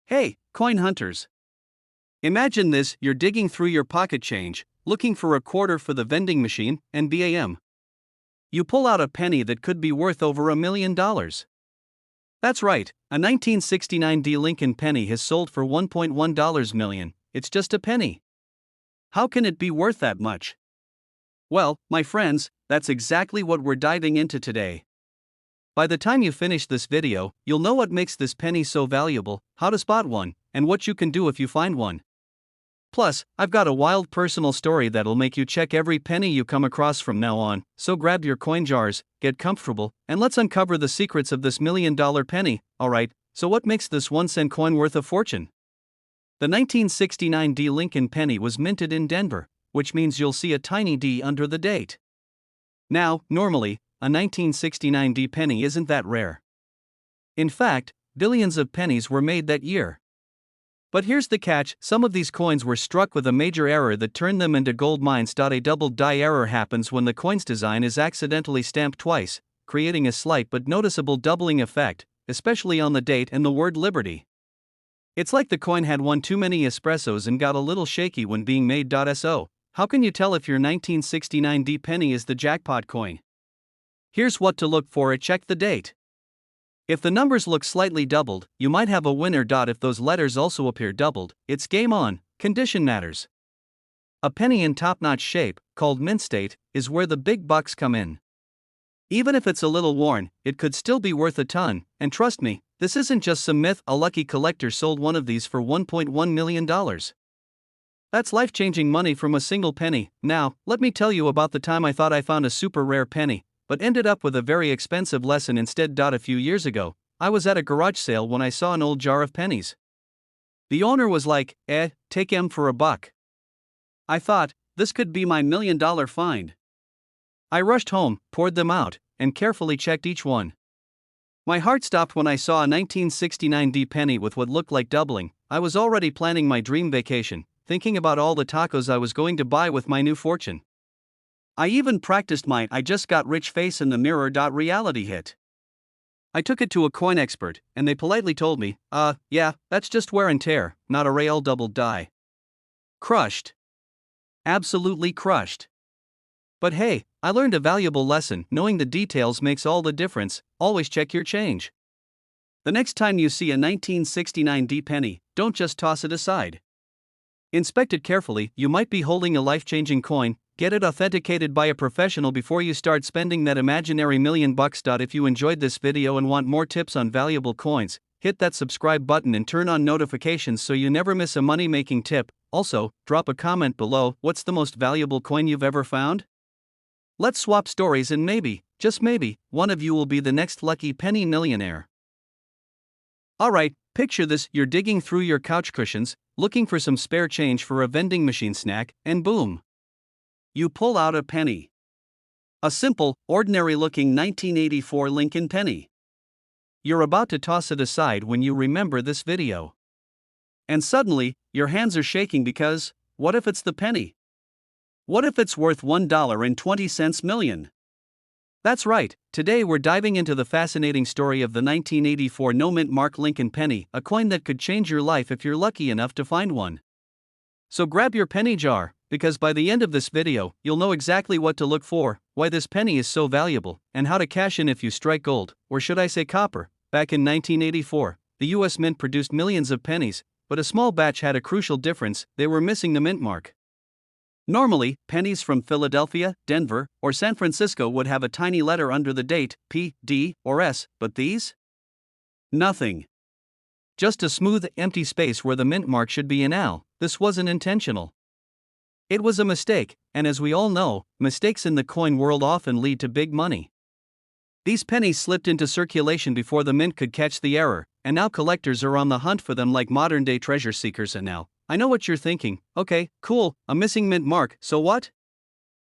Hey, coin hunters. Imagine this: you're digging through your pocket change, looking for a quarter for the vending machine, and bam! You pull out a penny that could be worth over $1 million. That's right, a 1969 D Lincoln penny has sold for $1.1 million. It's just a penny. How can it be worth that much? Well, my friends, that's exactly what we're diving into today. By the time you finish this video, you'll know what makes this penny so valuable, how to spot one, and what you can do if you find one. Plus, I've got a wild personal story that'll make you check every penny you come across from now on, so grab your coin jars, get comfortable, and let's uncover the secrets of this $1 million penny. Alright, so what makes this 1-cent coin worth a fortune? The 1969 D Lincoln penny was minted in Denver, which means you'll see a tiny D under the date. Now, normally, a 1969 D penny isn't that rare. In fact, billions of pennies were made that year. But here's the catch: some of these coins were struck with a major error that turned them into gold mines. A double die error happens when the coin's design is accidentally stamped twice, creating a slight but noticeable doubling effect, especially on the date and the word liberty. It's like the coin had one too many espressos and got a little shaky when being made. So, how can you tell if your 1969 D penny is the jackpot coin? Here's what to look for: check the date. If the numbers look slightly doubled, you might have a winner. If those letters also appear doubled, it's game on. Condition matters. A penny in top-notch shape, called mint state, is where the big bucks come in. Even if it's a little worn, it could still be worth a ton, and trust me, this isn't just some myth. A lucky collector sold one of these for $1.1 million. That's life-changing money from a single penny. Now, let me tell you about the time I thought I found a super rare penny, but ended up with a very expensive lesson instead. A few years ago, I was at a garage sale when I saw an old jar of pennies. The owner was like, take 'em for $1. I thought, this could be my $1 million find. I rushed home, poured them out, and carefully checked each one. My heart stopped when I saw a 1969 D penny with what looked like doubling. I was already planning my dream vacation, thinking about all the tacos I was going to buy with my new fortune. I even practiced my "I just got rich" face in the mirror. Reality hit. I took it to a coin expert, and they politely told me, yeah, that's just wear and tear, not a real double die. Crushed. Absolutely crushed. But hey, I learned a valuable lesson: knowing the details makes all the difference. Always check your change. The next time you see a 1969 D penny, don't just toss it aside. Inspect it carefully. You might be holding a life-changing coin. Get it authenticated by a professional before you start spending that imaginary $1 million. If you enjoyed this video and want more tips on valuable coins, hit that subscribe button and turn on notifications so you never miss a money-making tip. Also, drop a comment below. What's the most valuable coin you've ever found? Let's swap stories and maybe, just maybe, one of you will be the next lucky penny millionaire. Alright, picture this: you're digging through your couch cushions, looking for some spare change for a vending machine snack, and boom! You pull out a penny. A simple, ordinary-looking 1984 Lincoln penny. You're about to toss it aside when you remember this video. And suddenly, your hands are shaking because, what if it's the penny? What if it's worth $1.20 million? That's right, today we're diving into the fascinating story of the 1984 no-mint mark Lincoln penny, a coin that could change your life if you're lucky enough to find one. So grab your penny jar, because by the end of this video, you'll know exactly what to look for, why this penny is so valuable, and how to cash in if you strike gold, or should I say copper. Back in 1984, the US Mint produced millions of pennies, but a small batch had a crucial difference: they were missing the mint mark. Normally, pennies from Philadelphia, Denver, or San Francisco would have a tiny letter under the date, P, D, or S, but these? Nothing. Just a smooth, empty space where the mint mark should be an L. This wasn't intentional. It was a mistake, and as we all know, mistakes in the coin world often lead to big money. These pennies slipped into circulation before the mint could catch the error, and now collectors are on the hunt for them like modern-day treasure seekers. And now, I know what you're thinking: okay, cool, a missing mint mark, so what?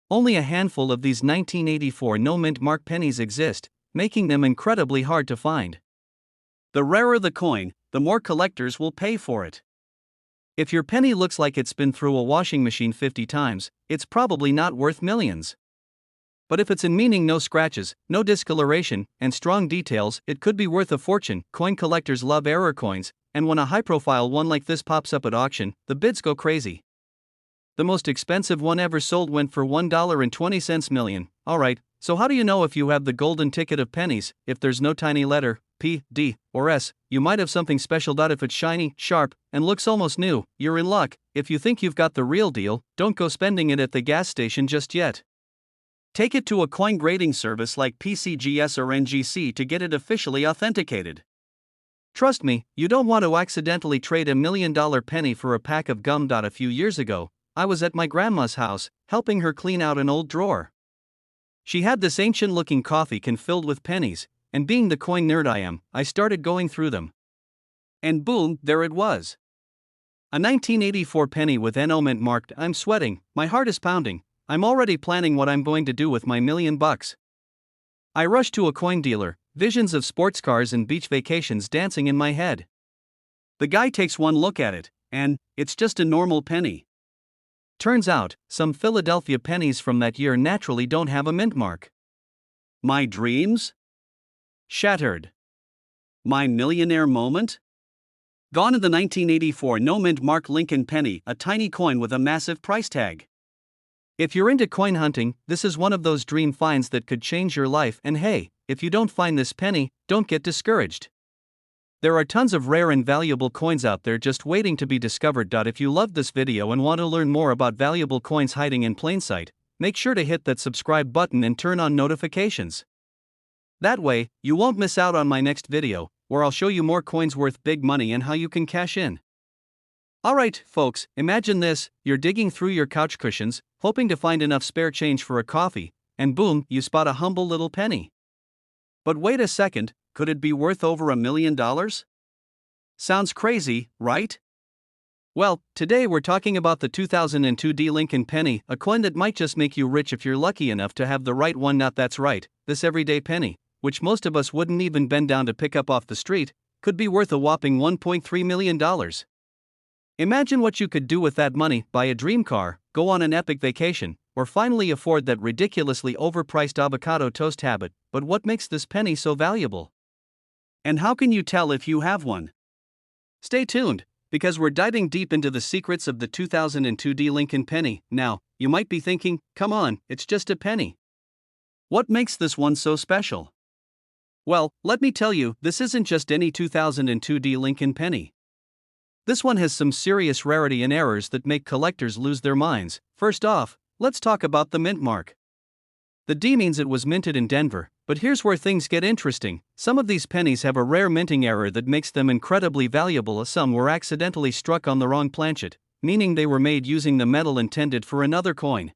Only a handful of these 1984 no-mint mark pennies exist, making them incredibly hard to find. The rarer the coin, the more collectors will pay for it. If your penny looks like it's been through a washing machine 50 times, it's probably not worth millions. But if it's in meaning no scratches, no discoloration, and strong details, it could be worth a fortune. Coin collectors love error coins, and when a high-profile one like this pops up at auction, the bids go crazy. The most expensive one ever sold went for $1.20 million. Alright, so how do you know if you have the golden ticket of pennies? If there's no tiny letter P, D, or S, you might have something special. If it's shiny, sharp, and looks almost new, you're in luck. If you think you've got the real deal, don't go spending it at the gas station just yet. Take it to a coin grading service like PCGS or NGC to get it officially authenticated. Trust me, you don't want to accidentally trade $1 million penny for a pack of gum. A few years ago, I was at my grandma's house, helping her clean out an old drawer. She had this ancient-looking coffee can filled with pennies, and being the coin nerd I am, I started going through them. And boom, there it was. A 1984 penny with NO mint marked. I'm sweating, my heart is pounding, I'm already planning what I'm going to do with my $1 million. I rush to a coin dealer, visions of sports cars and beach vacations dancing in my head. The guy takes one look at it, and it's just a normal penny. Turns out, some Philadelphia pennies from that year naturally don't have a mint mark. My dreams? Shattered. My millionaire moment? Gone in the 1984 no mint mark Lincoln penny, a tiny coin with a massive price tag. If you're into coin hunting, this is one of those dream finds that could change your life. And hey, if you don't find this penny, don't get discouraged. There are tons of rare and valuable coins out there just waiting to be discovered. If you loved this video and want to learn more about valuable coins hiding in plain sight, make sure to hit that subscribe button and turn on notifications. That way, you won't miss out on my next video, where I'll show you more coins worth big money and how you can cash in. Alright, folks, imagine this: you're digging through your couch cushions, hoping to find enough spare change for a coffee, and boom, you spot a humble little penny. But wait a second, could it be worth over $1 million? Sounds crazy, right? Well, today we're talking about the 2002 D Lincoln penny, a coin that might just make you rich if you're lucky enough to have the right one. That's right, this everyday penny, which most of us wouldn't even bend down to pick up off the street, could be worth a whopping $1.3 million. Imagine what you could do with that money: buy a dream car, go on an epic vacation, or finally afford that ridiculously overpriced avocado toast habit. But what makes this penny so valuable? And how can you tell if you have one? Stay tuned, because we're diving deep into the secrets of the 2002 D Lincoln penny. Now, you might be thinking, come on, it's just a penny. What makes this one so special? Well, let me tell you, this isn't just any 2002 D Lincoln penny. This one has some serious rarity and errors that make collectors lose their minds. First off, let's talk about the mint mark. The D means it was minted in Denver, but here's where things get interesting. Some of these pennies have a rare minting error that makes them incredibly valuable. Some were accidentally struck on the wrong planchet, meaning they were made using the metal intended for another coin.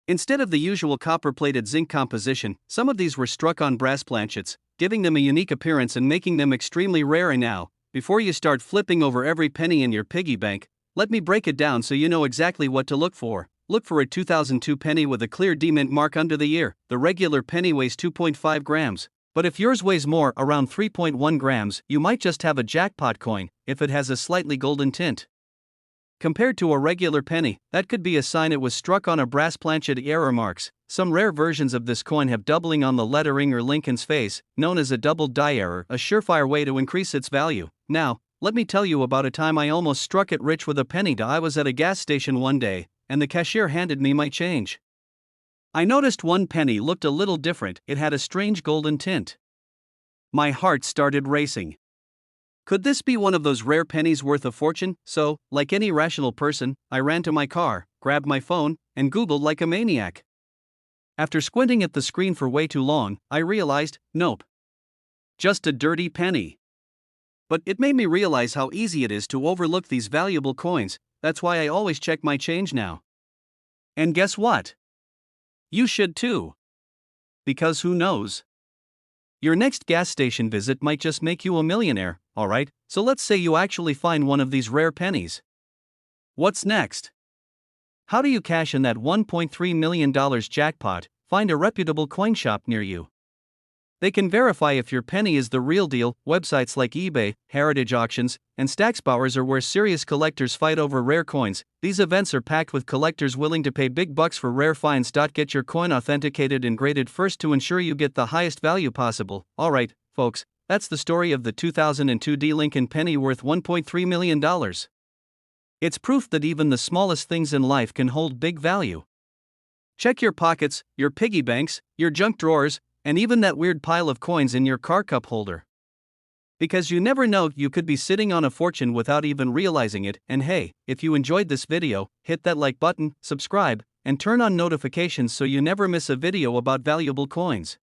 Instead of the usual copper-plated zinc composition, some of these were struck on brass planchets, giving them a unique appearance and making them extremely rare. And now, before you start flipping over every penny in your piggy bank, let me break it down so you know exactly what to look for. Look for a 2002 penny with a clear D mint mark under the ear. The regular penny weighs 2.5 grams, but if yours weighs more, around 3.1 grams, you might just have a jackpot coin if it has a slightly golden tint. Compared to a regular penny, that could be a sign it was struck on a brass planchet. Error marks. Some rare versions of this coin have doubling on the lettering or Lincoln's face, known as a double die error, a surefire way to increase its value. Now, let me tell you about a time I almost struck it rich with a penny. I was at a gas station one day, and the cashier handed me my change. I noticed one penny looked a little different. It had a strange golden tint. My heart started racing. Could this be one of those rare pennies worth a fortune? So, like any rational person, I ran to my car, grabbed my phone, and Googled like a maniac. After squinting at the screen for way too long, I realized, nope. Just a dirty penny. But it made me realize how easy it is to overlook these valuable coins. That's why I always check my change now. And guess what? You should too. Because who knows? Your next gas station visit might just make you a millionaire. Alright, so let's say you actually find one of these rare pennies. What's next? How do you cash in that $1.3 million jackpot? Find a reputable coin shop near you. They can verify if your penny is the real deal. Websites like eBay, Heritage Auctions, and Stacksbowers are where serious collectors fight over rare coins. These events are packed with collectors willing to pay big bucks for rare finds. Get your coin authenticated and graded first to ensure you get the highest value possible. Alright, folks, that's the story of the 2002 D Lincoln penny worth $1.3 million. It's proof that even the smallest things in life can hold big value. Check your pockets, your piggy banks, your junk drawers, and even that weird pile of coins in your car cup holder. Because you never know, you could be sitting on a fortune without even realizing it. And hey, if you enjoyed this video, hit that like button, subscribe, and turn on notifications so you never miss a video about valuable coins.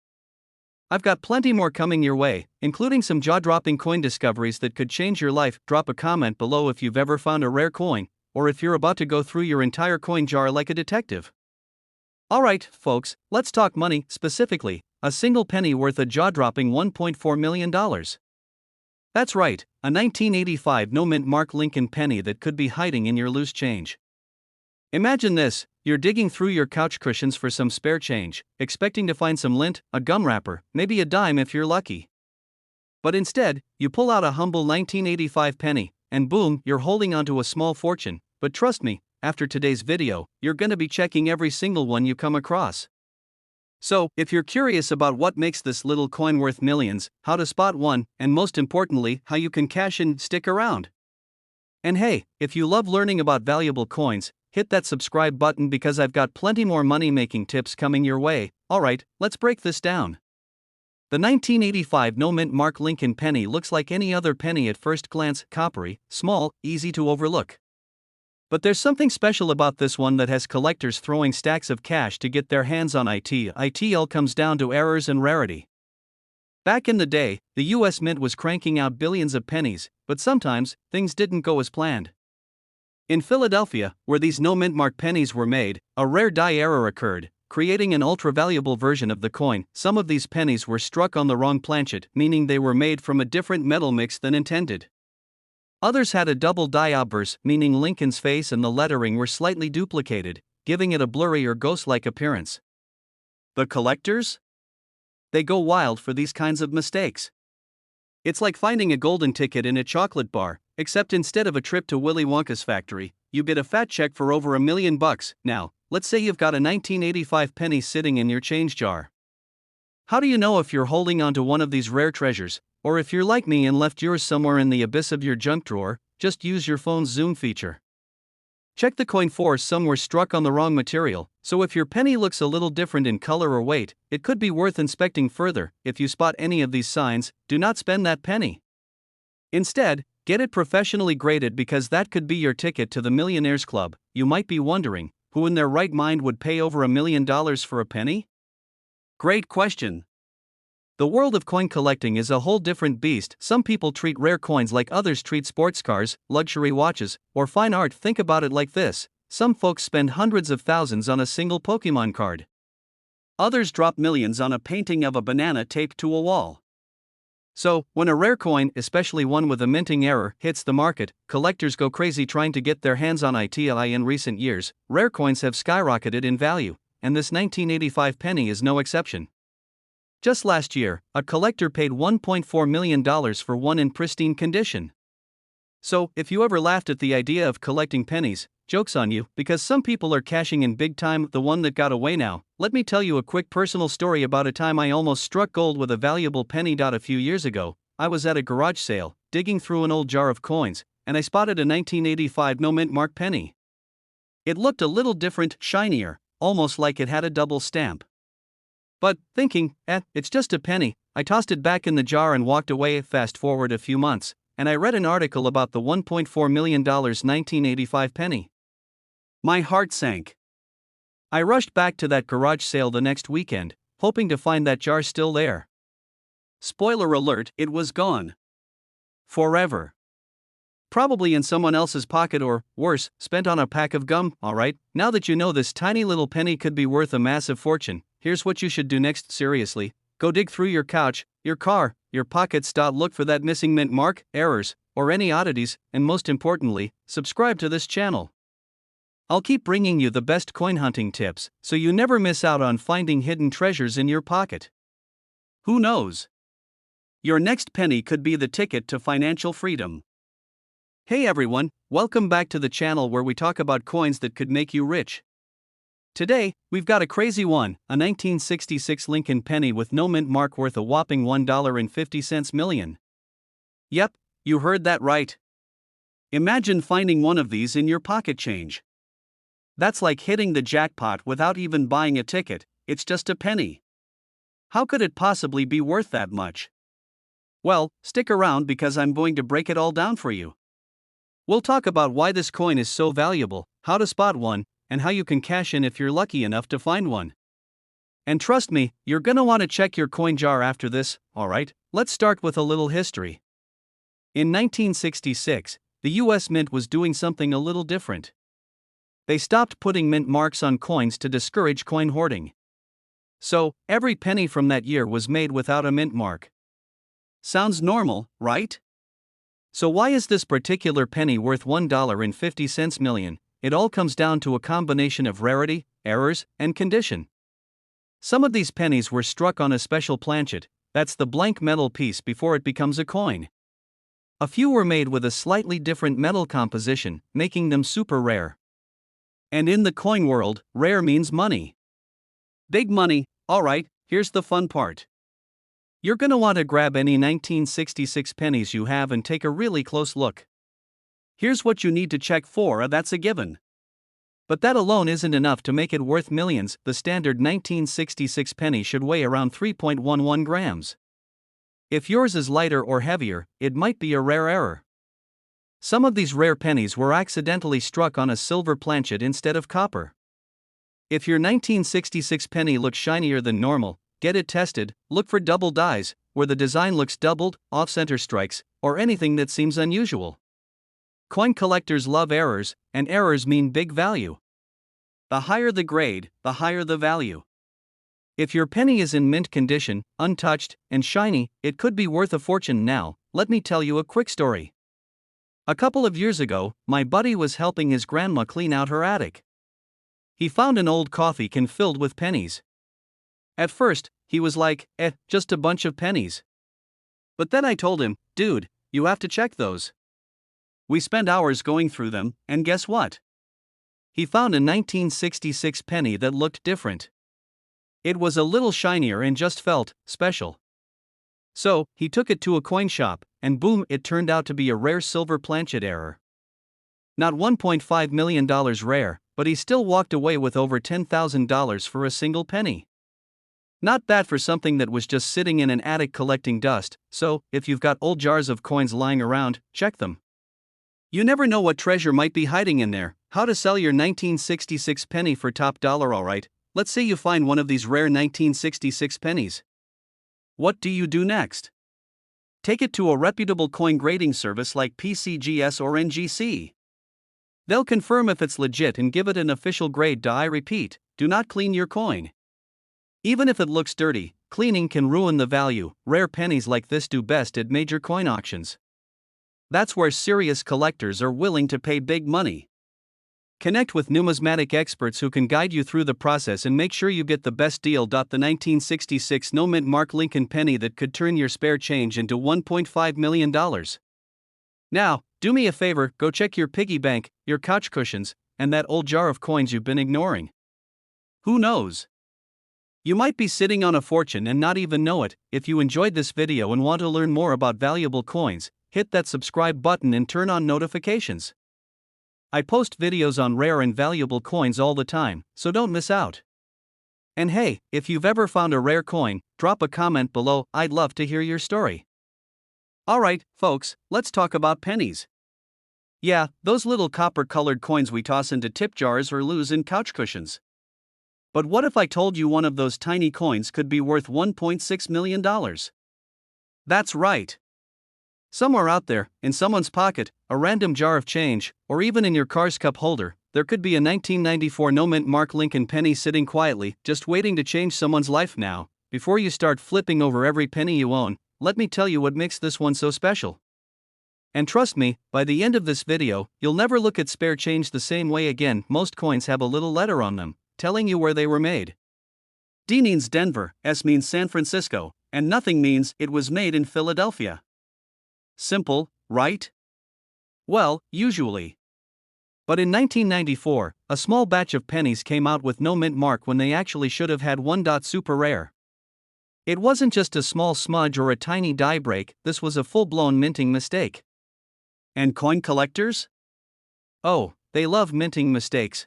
I've got plenty more coming your way, including some jaw-dropping coin discoveries that could change your life. Drop a comment below if you've ever found a rare coin, or if you're about to go through your entire coin jar like a detective. Alright, folks, let's talk money. Specifically, a single penny worth a jaw-dropping $1.4 million. That's right, a 1985 no-mint mark Lincoln penny that could be hiding in your loose change. Imagine this: you're digging through your couch cushions for some spare change, expecting to find some lint, a gum wrapper, maybe a dime if you're lucky. But instead, you pull out a humble 1985 penny, and boom, you're holding onto a small fortune. But trust me, after today's video, you're gonna be checking every single one you come across. So, if you're curious about what makes this little coin worth millions, how to spot one, and most importantly, how you can cash in, stick around. And hey, if you love learning about valuable coins, hit that subscribe button because I've got plenty more money-making tips coming your way. Alright, let's break this down. The 1985 no-mint mark Lincoln penny looks like any other penny at first glance: coppery, small, easy to overlook. But there's something special about this one that has collectors throwing stacks of cash to get their hands on it. It all comes down to errors and rarity. Back in the day, the US Mint was cranking out billions of pennies, but sometimes, things didn't go as planned. In Philadelphia, where these no-mint mark pennies were made, a rare die error occurred, creating an ultra-valuable version of the coin. Some of these pennies were struck on the wrong planchet, meaning they were made from a different metal mix than intended. Others had a double die obverse, meaning Lincoln's face and the lettering were slightly duplicated, giving it a blurry or ghost-like appearance. The collectors? They go wild for these kinds of mistakes. It's like finding a golden ticket in a chocolate bar, except instead of a trip to Willy Wonka's factory, you get a fat check for over $1 million. Now, let's say you've got a 1985 penny sitting in your change jar. How do you know if you're holding onto one of these rare treasures? Or if you're like me and left yours somewhere in the abyss of your junk drawer, just use your phone's zoom feature. Check the coin for some were struck on the wrong material, so if your penny looks a little different in color or weight, it could be worth inspecting further. If you spot any of these signs, do not spend that penny. Instead, get it professionally graded because that could be your ticket to the Millionaires Club. You might be wondering, who in their right mind would pay over $1 million for a penny? Great question. The world of coin collecting is a whole different beast. Some people treat rare coins like others treat sports cars, luxury watches, or fine art. Think about it like this: some folks spend hundreds of thousands on a single Pokemon card. Others drop millions on a painting of a banana taped to a wall. So, when a rare coin, especially one with a minting error, hits the market, collectors go crazy trying to get their hands on it. In recent years, rare coins have skyrocketed in value, and this 1985 penny is no exception. Just last year, a collector paid $1.4 million for one in pristine condition. So, if you ever laughed at the idea of collecting pennies, joke's on you, because some people are cashing in big time. The one that got away now. Let me tell you a quick personal story about a time I almost struck gold with a valuable penny. A few years ago, I was at a garage sale, digging through an old jar of coins, and I spotted a 1985 no-mint mark penny. It looked a little different, shinier, almost like it had a double stamp. But, thinking, it's just a penny, I tossed it back in the jar and walked away. Fast forward a few months, and I read an article about the $1.4 million 1985 penny. My heart sank. I rushed back to that garage sale the next weekend, hoping to find that jar still there. Spoiler alert, it was gone. Forever. Probably in someone else's pocket or, worse, spent on a pack of gum. Alright, now that you know this tiny little penny could be worth a massive fortune, here's what you should do next. Seriously, go dig through your couch, your car, your pockets. Look for that missing mint mark, errors, or any oddities, and most importantly, subscribe to this channel. I'll keep bringing you the best coin hunting tips, so you never miss out on finding hidden treasures in your pocket. Who knows? Your next penny could be the ticket to financial freedom. Hey everyone, welcome back to the channel where we talk about coins that could make you rich. Today, we've got a crazy one, a 1966 Lincoln penny with no mint mark worth a whopping $1.50 million. Yep, you heard that right. Imagine finding one of these in your pocket change. That's like hitting the jackpot without even buying a ticket, it's just a penny. How could it possibly be worth that much? Well, stick around because I'm going to break it all down for you. We'll talk about why this coin is so valuable, how to spot one, and how you can cash in if you're lucky enough to find one. And trust me, you're gonna want to check your coin jar after this, alright? Let's start with a little history. In 1966, the US Mint was doing something a little different. They stopped putting mint marks on coins to discourage coin hoarding. So, every penny from that year was made without a mint mark. Sounds normal, right? So why is this particular penny worth $1.50 million? It all comes down to a combination of rarity, errors, and condition. Some of these pennies were struck on a special planchet, that's the blank metal piece before it becomes a coin. A few were made with a slightly different metal composition, making them super rare. And in the coin world, rare means money. Big money. Alright, here's the fun part. You're gonna want to grab any 1966 pennies you have and take a really close look. Here's what you need to check for, that's a given. But that alone isn't enough to make it worth millions. The standard 1966 penny should weigh around 3.11 grams. If yours is lighter or heavier, it might be a rare error. Some of these rare pennies were accidentally struck on a silver planchet instead of copper. If your 1966 penny looks shinier than normal, get it tested. Look for double dies, where the design looks doubled, off-center strikes, or anything that seems unusual. Coin collectors love errors, and errors mean big value. The higher the grade, the higher the value. If your penny is in mint condition, untouched, and shiny, it could be worth a fortune. Now, let me tell you a quick story. A couple of years ago, my buddy was helping his grandma clean out her attic. He found an old coffee can filled with pennies. At first, he was like, just a bunch of pennies. But then I told him, dude, you have to check those. We spent hours going through them, and guess what? He found a 1966 penny that looked different. It was a little shinier and just felt special. So, he took it to a coin shop, and boom, it turned out to be a rare silver planchet error. Not $1.5 million rare, but he still walked away with over $10,000 for a single penny. Not bad for something that was just sitting in an attic collecting dust. So, if you've got old jars of coins lying around, check them. You never know what treasure might be hiding in there. How to sell your 1966 penny for top dollar. Alright, let's say you find one of these rare 1966 pennies. What do you do next? Take it to a reputable coin grading service like PCGS or NGC. They'll confirm if it's legit and give it an official grade. I repeat, do not clean your coin. Even if it looks dirty, cleaning can ruin the value. Rare pennies like this do best at major coin auctions. That's where serious collectors are willing to pay big money. Connect with numismatic experts who can guide you through the process and make sure you get the best deal. The 1966 no mint mark Lincoln penny that could turn your spare change into $1.5 million. Now, do me a favor, go check your piggy bank, your couch cushions, and that old jar of coins you've been ignoring. Who knows? You might be sitting on a fortune and not even know it. If you enjoyed this video and want to learn more about valuable coins, hit that subscribe button and turn on notifications. I post videos on rare and valuable coins all the time, so don't miss out. And hey, if you've ever found a rare coin, drop a comment below. I'd love to hear your story. Alright, folks, let's talk about pennies. Yeah, those little copper-colored coins we toss into tip jars or lose in couch cushions. But what if I told you one of those tiny coins could be worth $1.6 million? That's right. Somewhere out there, in someone's pocket, a random jar of change, or even in your car's cup holder, there could be a 1994 no mint mark Lincoln penny sitting quietly, just waiting to change someone's life. Now, before you start flipping over every penny you own, let me tell you what makes this one so special. And trust me, by the end of this video, you'll never look at spare change the same way again. Most coins have a little letter on them, telling you where they were made. D means Denver, S means San Francisco, and nothing means it was made in Philadelphia. Simple, right? Well, usually. But in 1994, a small batch of pennies came out with no mint mark when they actually should have had one. Super rare. It wasn't just a small smudge or a tiny die break, this was a full-blown minting mistake. And coin collectors? Oh, they love minting mistakes.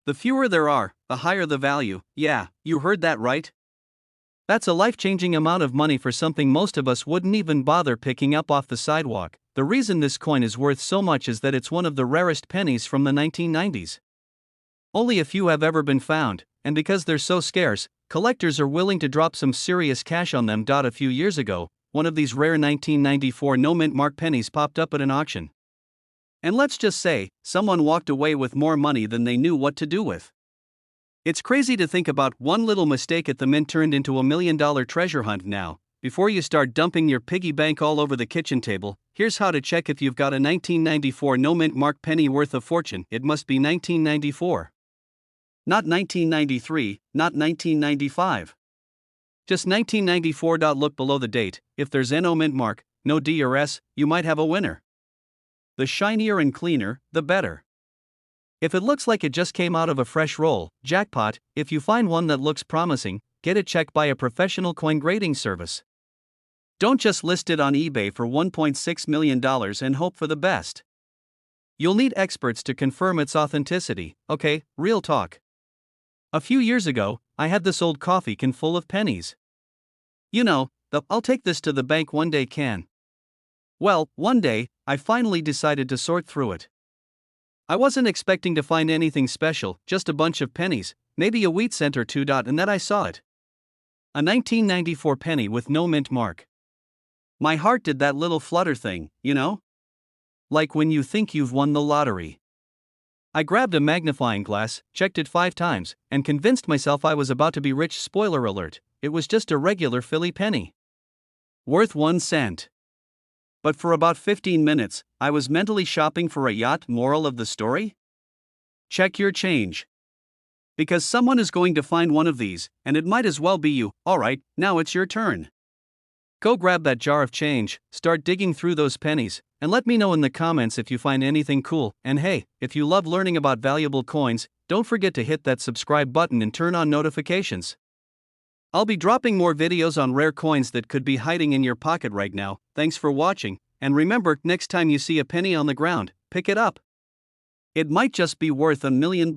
The fewer there are, the higher the value. Yeah, you heard that right. That's a life-changing amount of money for something most of us wouldn't even bother picking up off the sidewalk. The reason this coin is worth so much is that it's one of the rarest pennies from the 1990s. Only a few have ever been found, and because they're so scarce, collectors are willing to drop some serious cash on them. A few years ago, one of these rare 1994 no mint mark pennies popped up at an auction. And let's just say, someone walked away with more money than they knew what to do with. It's crazy to think about one little mistake at the mint turned into $1 million treasure hunt. Now, before you start dumping your piggy bank all over the kitchen table, here's how to check if you've got a 1994 no mint mark penny worth a fortune. It must be 1994. Not 1993, not 1995. Just 1994. Look below the date. If there's no mint mark, no D or S, you might have a winner. The shinier and cleaner, the better. If it looks like it just came out of a fresh roll, jackpot. If you find one that looks promising, get it checked by a professional coin grading service. Don't just list it on eBay for $1.6 million and hope for the best. You'll need experts to confirm its authenticity. Okay, real talk. A few years ago, I had this old coffee can full of pennies. You know, the I'll take this to the bank one day can. Well, one day, I finally decided to sort through it. I wasn't expecting to find anything special, just a bunch of pennies, maybe a wheat cent or two. And then I saw it. A 1994 penny with no mint mark. My heart did that little flutter thing, you know? Like when you think you've won the lottery. I grabbed a magnifying glass, checked it 5 times, and convinced myself I was about to be rich. Spoiler alert, it was just a regular Philly penny. Worth 1 cent. But for about 15 minutes, I was mentally shopping for a yacht. Moral of the story? Check your change. Because someone is going to find one of these, and it might as well be you. Alright, now it's your turn. Go grab that jar of change, start digging through those pennies, and let me know in the comments if you find anything cool. And hey, if you love learning about valuable coins, don't forget to hit that subscribe button and turn on notifications. I'll be dropping more videos on rare coins that could be hiding in your pocket right now. Thanks for watching, and remember, next time you see a penny on the ground, pick it up. It might just be worth $1 million.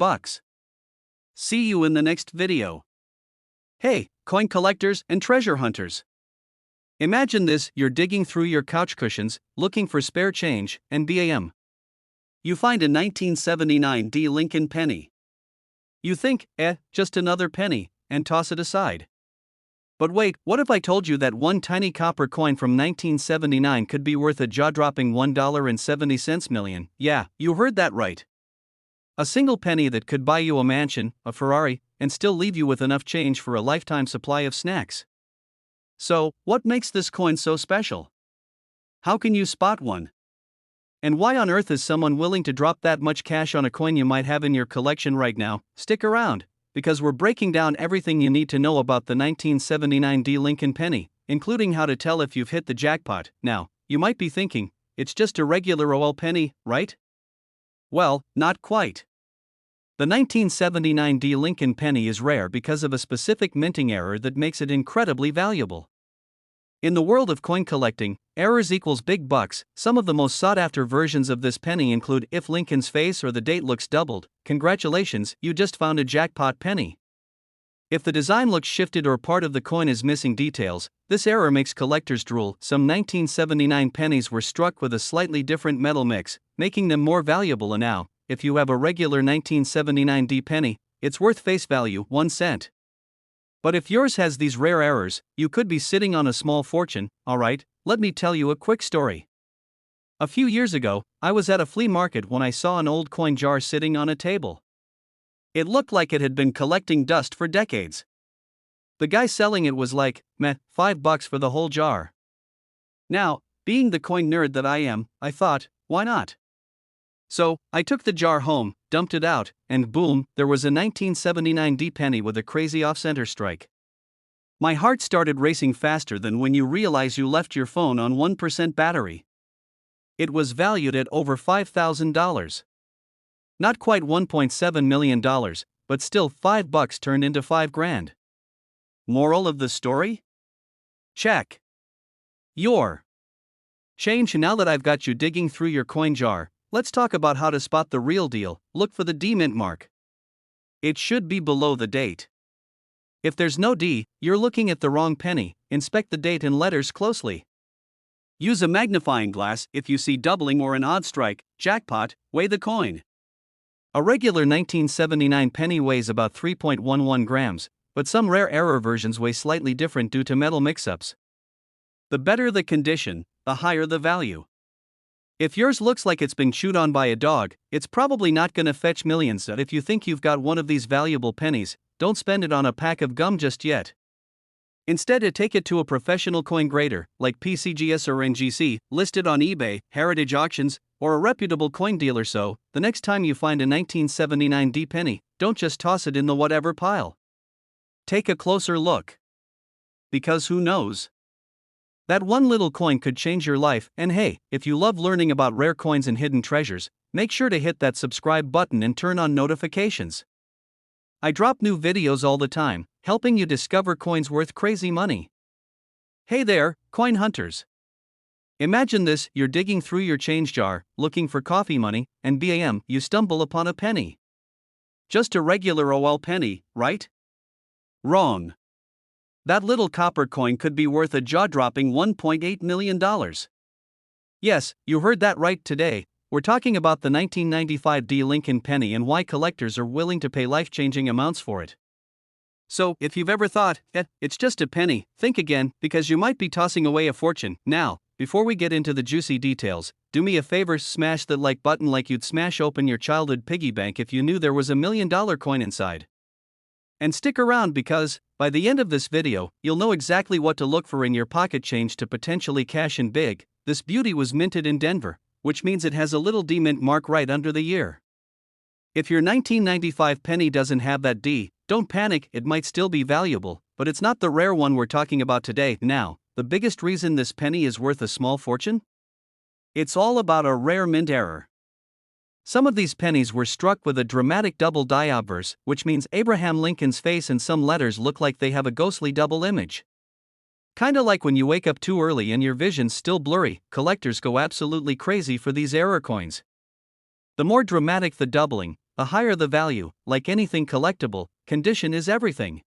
See you in the next video. Hey, coin collectors and treasure hunters. Imagine this, you're digging through your couch cushions, looking for spare change, and bam. You find a 1979 D Lincoln penny. You think, just another penny, and toss it aside. But wait, what if I told you that one tiny copper coin from 1979 could be worth a jaw-dropping $1.70 million? Yeah, you heard that right. A single penny that could buy you a mansion, a Ferrari, and still leave you with enough change for a lifetime supply of snacks. So, what makes this coin so special? How can you spot one? And why on earth is someone willing to drop that much cash on a coin you might have in your collection right now? Stick around, because we're breaking down everything you need to know about the 1979 D Lincoln penny, including how to tell if you've hit the jackpot. Now, you might be thinking, it's just a regular old penny, right? Well, not quite. The 1979 D Lincoln penny is rare because of a specific minting error that makes it incredibly valuable. In the world of coin collecting, errors equals big bucks. Some of the most sought-after versions of this penny include if Lincoln's face or the date looks doubled, congratulations, you just found a jackpot penny. If the design looks shifted or part of the coin is missing details, this error makes collectors drool. Some 1979 pennies were struck with a slightly different metal mix, making them more valuable. And now, if you have a regular 1979 D penny, it's worth face value 1 cent. But if yours has these rare errors, you could be sitting on a small fortune. Alright, let me tell you a quick story. A few years ago, I was at a flea market when I saw an old coin jar sitting on a table. It looked like it had been collecting dust for decades. The guy selling it was like, meh, $5 for the whole jar. Now, being the coin nerd that I am, I thought, why not? So, I took the jar home, dumped it out, and boom, there was a 1979 D penny with a crazy off-center strike. My heart started racing faster than when you realize you left your phone on 1% battery. It was valued at over $5,000. Not quite $1.7 million, but still $5 turned into $5 grand. Moral of the story? Check your change. Now that I've got you digging through your coin jar, let's talk about how to spot the real deal. Look for the D mint mark. It should be below the date. If there's no D, you're looking at the wrong penny. Inspect the date and letters closely. Use a magnifying glass if you see doubling or an odd strike. Jackpot, weigh the coin. A regular 1979 penny weighs about 3.11 grams, but some rare error versions weigh slightly different due to metal mix-ups. The better the condition, the higher the value. If yours looks like it's been chewed on by a dog, it's probably not gonna fetch millions. If you think you've got one of these valuable pennies, don't spend it on a pack of gum just yet. Instead, take it to a professional coin grader, like PCGS or NGC, listed on eBay, Heritage Auctions, or a reputable coin dealer. So, the next time you find a 1979 D penny, don't just toss it in the whatever pile. Take a closer look. Because who knows? That one little coin could change your life. And hey, if you love learning about rare coins and hidden treasures, make sure to hit that subscribe button and turn on notifications. I drop new videos all the time, helping you discover coins worth crazy money. Hey there, coin hunters. Imagine this: you're digging through your change jar, looking for coffee money, and bam, you stumble upon a penny. Just a regular OL penny, right? Wrong. That little copper coin could be worth a jaw-dropping $1.8 million. Yes, you heard that right. Today, we're talking about the 1995 D Lincoln penny and why collectors are willing to pay life-changing amounts for it. So, if you've ever thought, it's just a penny, think again, because you might be tossing away a fortune. Now, before we get into the juicy details, do me a favor: smash that like button like you'd smash open your childhood piggy bank if you knew there was $1 million coin inside. And stick around because, by the end of this video, you'll know exactly what to look for in your pocket change to potentially cash in big. This beauty was minted in Denver, which means it has a little D mint mark right under the year. If your 1995 penny doesn't have that D, don't panic, it might still be valuable, but it's not the rare one we're talking about today. Now, the biggest reason this penny is worth a small fortune? It's all about a rare mint error. Some of these pennies were struck with a dramatic double die obverse, which means Abraham Lincoln's face and some letters look like they have a ghostly double image. Kinda like when you wake up too early and your vision's still blurry. Collectors go absolutely crazy for these error coins. The more dramatic the doubling, the higher the value. Like anything collectible, condition is everything.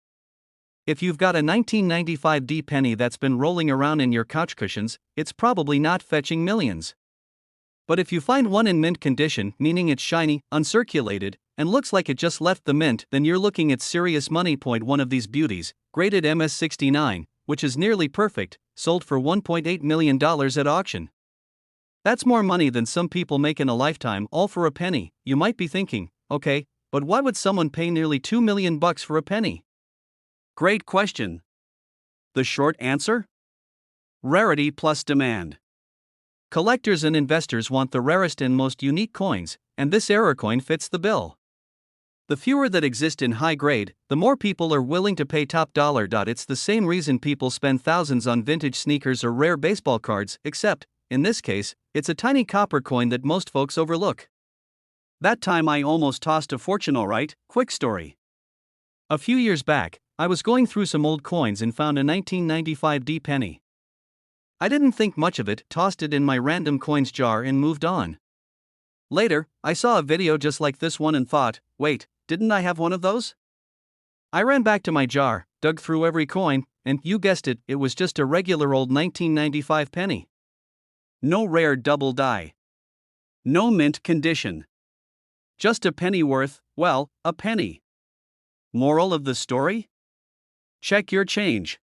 If you've got a 1995 D penny that's been rolling around in your couch cushions, it's probably not fetching millions. But if you find one in mint condition, meaning it's shiny, uncirculated, and looks like it just left the mint, then you're looking at serious money. One of these beauties, graded MS69, which is nearly perfect, sold for $1.8 million at auction. That's more money than some people make in a lifetime, all for a penny. You might be thinking, okay, but why would someone pay nearly $2 million for a penny? Great question. The short answer? Rarity plus demand. Collectors and investors want the rarest and most unique coins, and this error coin fits the bill. The fewer that exist in high grade, the more people are willing to pay top dollar. It's the same reason people spend thousands on vintage sneakers or rare baseball cards, except, in this case, it's a tiny copper coin that most folks overlook. That time I almost tossed a fortune. Alright, quick story. A few years back, I was going through some old coins and found a 1995 D penny. I didn't think much of it, tossed it in my random coins jar and moved on. Later, I saw a video just like this one and thought, wait, didn't I have one of those? I ran back to my jar, dug through every coin, and you guessed it, it was just a regular old 1995 penny. No rare double die. No mint condition. Just a penny worth, well, a penny. Moral of the story? Check your change.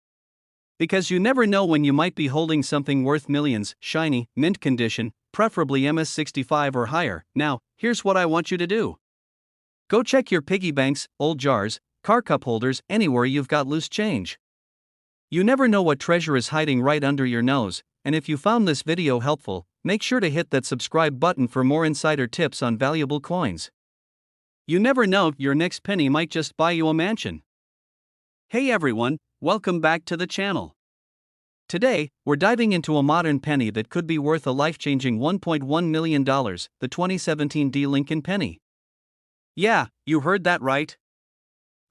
Because you never know when you might be holding something worth millions, shiny, mint condition, preferably MS65 or higher. Now, here's what I want you to do. Go check your piggy banks, old jars, car cup holders, anywhere you've got loose change. You never know what treasure is hiding right under your nose, and if you found this video helpful, make sure to hit that subscribe button for more insider tips on valuable coins. You never know, your next penny might just buy you a mansion. Hey everyone, welcome back to the channel. Today, we're diving into a modern penny that could be worth a life-changing $1.1 million, the 2017 D Lincoln penny. Yeah, you heard that right.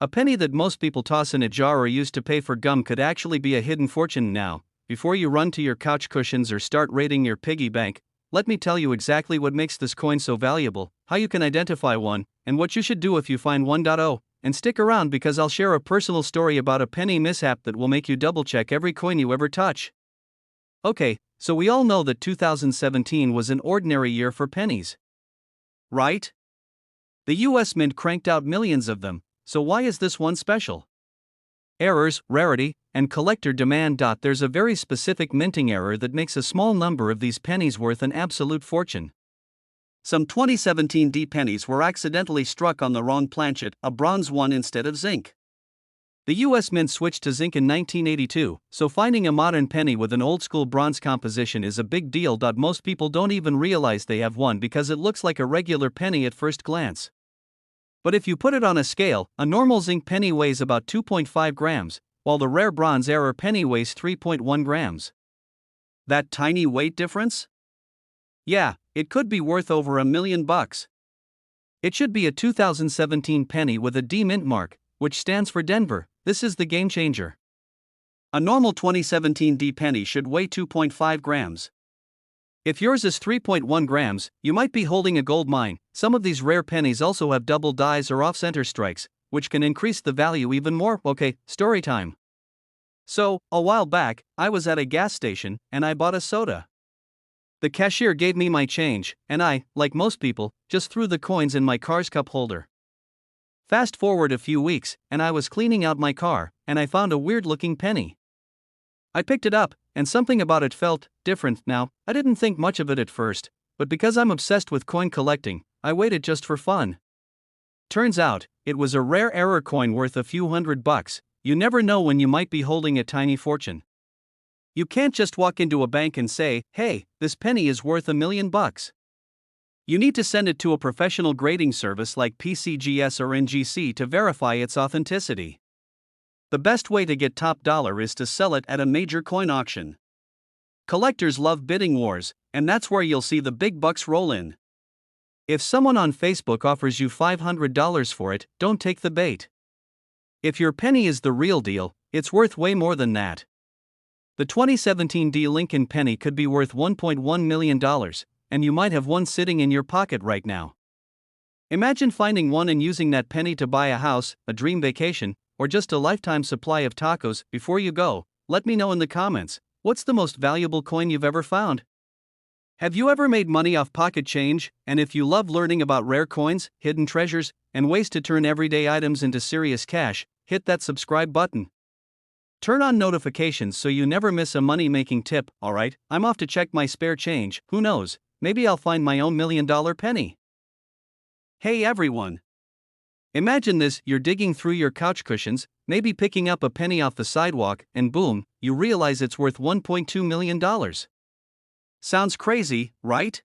A penny that most people toss in a jar or use to pay for gum could actually be a hidden fortune now. Before you run to your couch cushions or start raiding your piggy bank, let me tell you exactly what makes this coin so valuable, how you can identify one, and what you should do if you find one. Oh, and stick around because I'll share a personal story about a penny mishap that will make you double check every coin you ever touch. Okay, so we all know that 2017 was an ordinary year for pennies. Right? The US Mint cranked out millions of them, so why is this one special? Errors, rarity, and collector demand. There's a very specific minting error that makes a small number of these pennies worth an absolute fortune. Some 2017 D pennies were accidentally struck on the wrong planchet, a bronze one instead of zinc. The US Mint switched to zinc in 1982, so finding a modern penny with an old-school bronze composition is a big deal. Most people don't even realize they have one because it looks like a regular penny at first glance. But if you put it on a scale, a normal zinc penny weighs about 2.5 grams, while the rare bronze error penny weighs 3.1 grams. That tiny weight difference? Yeah, it could be worth over $1 million. It should be a 2017 penny with a D mint mark, which stands for Denver. This is the game changer. A normal 2017 D penny should weigh 2.5 grams. If yours is 3.1 grams, you might be holding a gold mine. Some of these rare pennies also have double dies or off-center strikes, which can increase the value even more. Okay, story time. So, a while back, I was at a gas station and I bought a soda. The cashier gave me my change, and I, like most people, just threw the coins in my car's cup holder. Fast forward a few weeks, and I was cleaning out my car, and I found a weird-looking penny. I picked it up, and something about it felt different. Now, I didn't think much of it at first, but because I'm obsessed with coin collecting, I waited just for fun. Turns out, it was a rare error coin worth a few $100. You never know when you might be holding a tiny fortune. You can't just walk into a bank and say, "Hey, this penny is worth $1 million." You need to send it to a professional grading service like PCGS or NGC to verify its authenticity. The best way to get top dollar is to sell it at a major coin auction. Collectors love bidding wars, and that's where you'll see the big bucks roll in. If someone on Facebook offers you $500 for it, don't take the bait. If your penny is the real deal, it's worth way more than that. The 2017 D Lincoln penny could be worth $1.1 million, and you might have one sitting in your pocket right now. Imagine finding one and using that penny to buy a house, a dream vacation, or just a lifetime supply of tacos. Before you go, let me know in the comments, what's the most valuable coin you've ever found? Have you ever made money off pocket change? And if you love learning about rare coins, hidden treasures, and ways to turn everyday items into serious cash, hit that subscribe button. Turn on notifications so you never miss a money-making tip. Alright, I'm off to check my spare change. Who knows, maybe I'll find my own $1 million penny. Hey everyone! Imagine this, you're digging through your couch cushions, maybe picking up a penny off the sidewalk, and boom, you realize it's worth $1.2 million. Sounds crazy, right?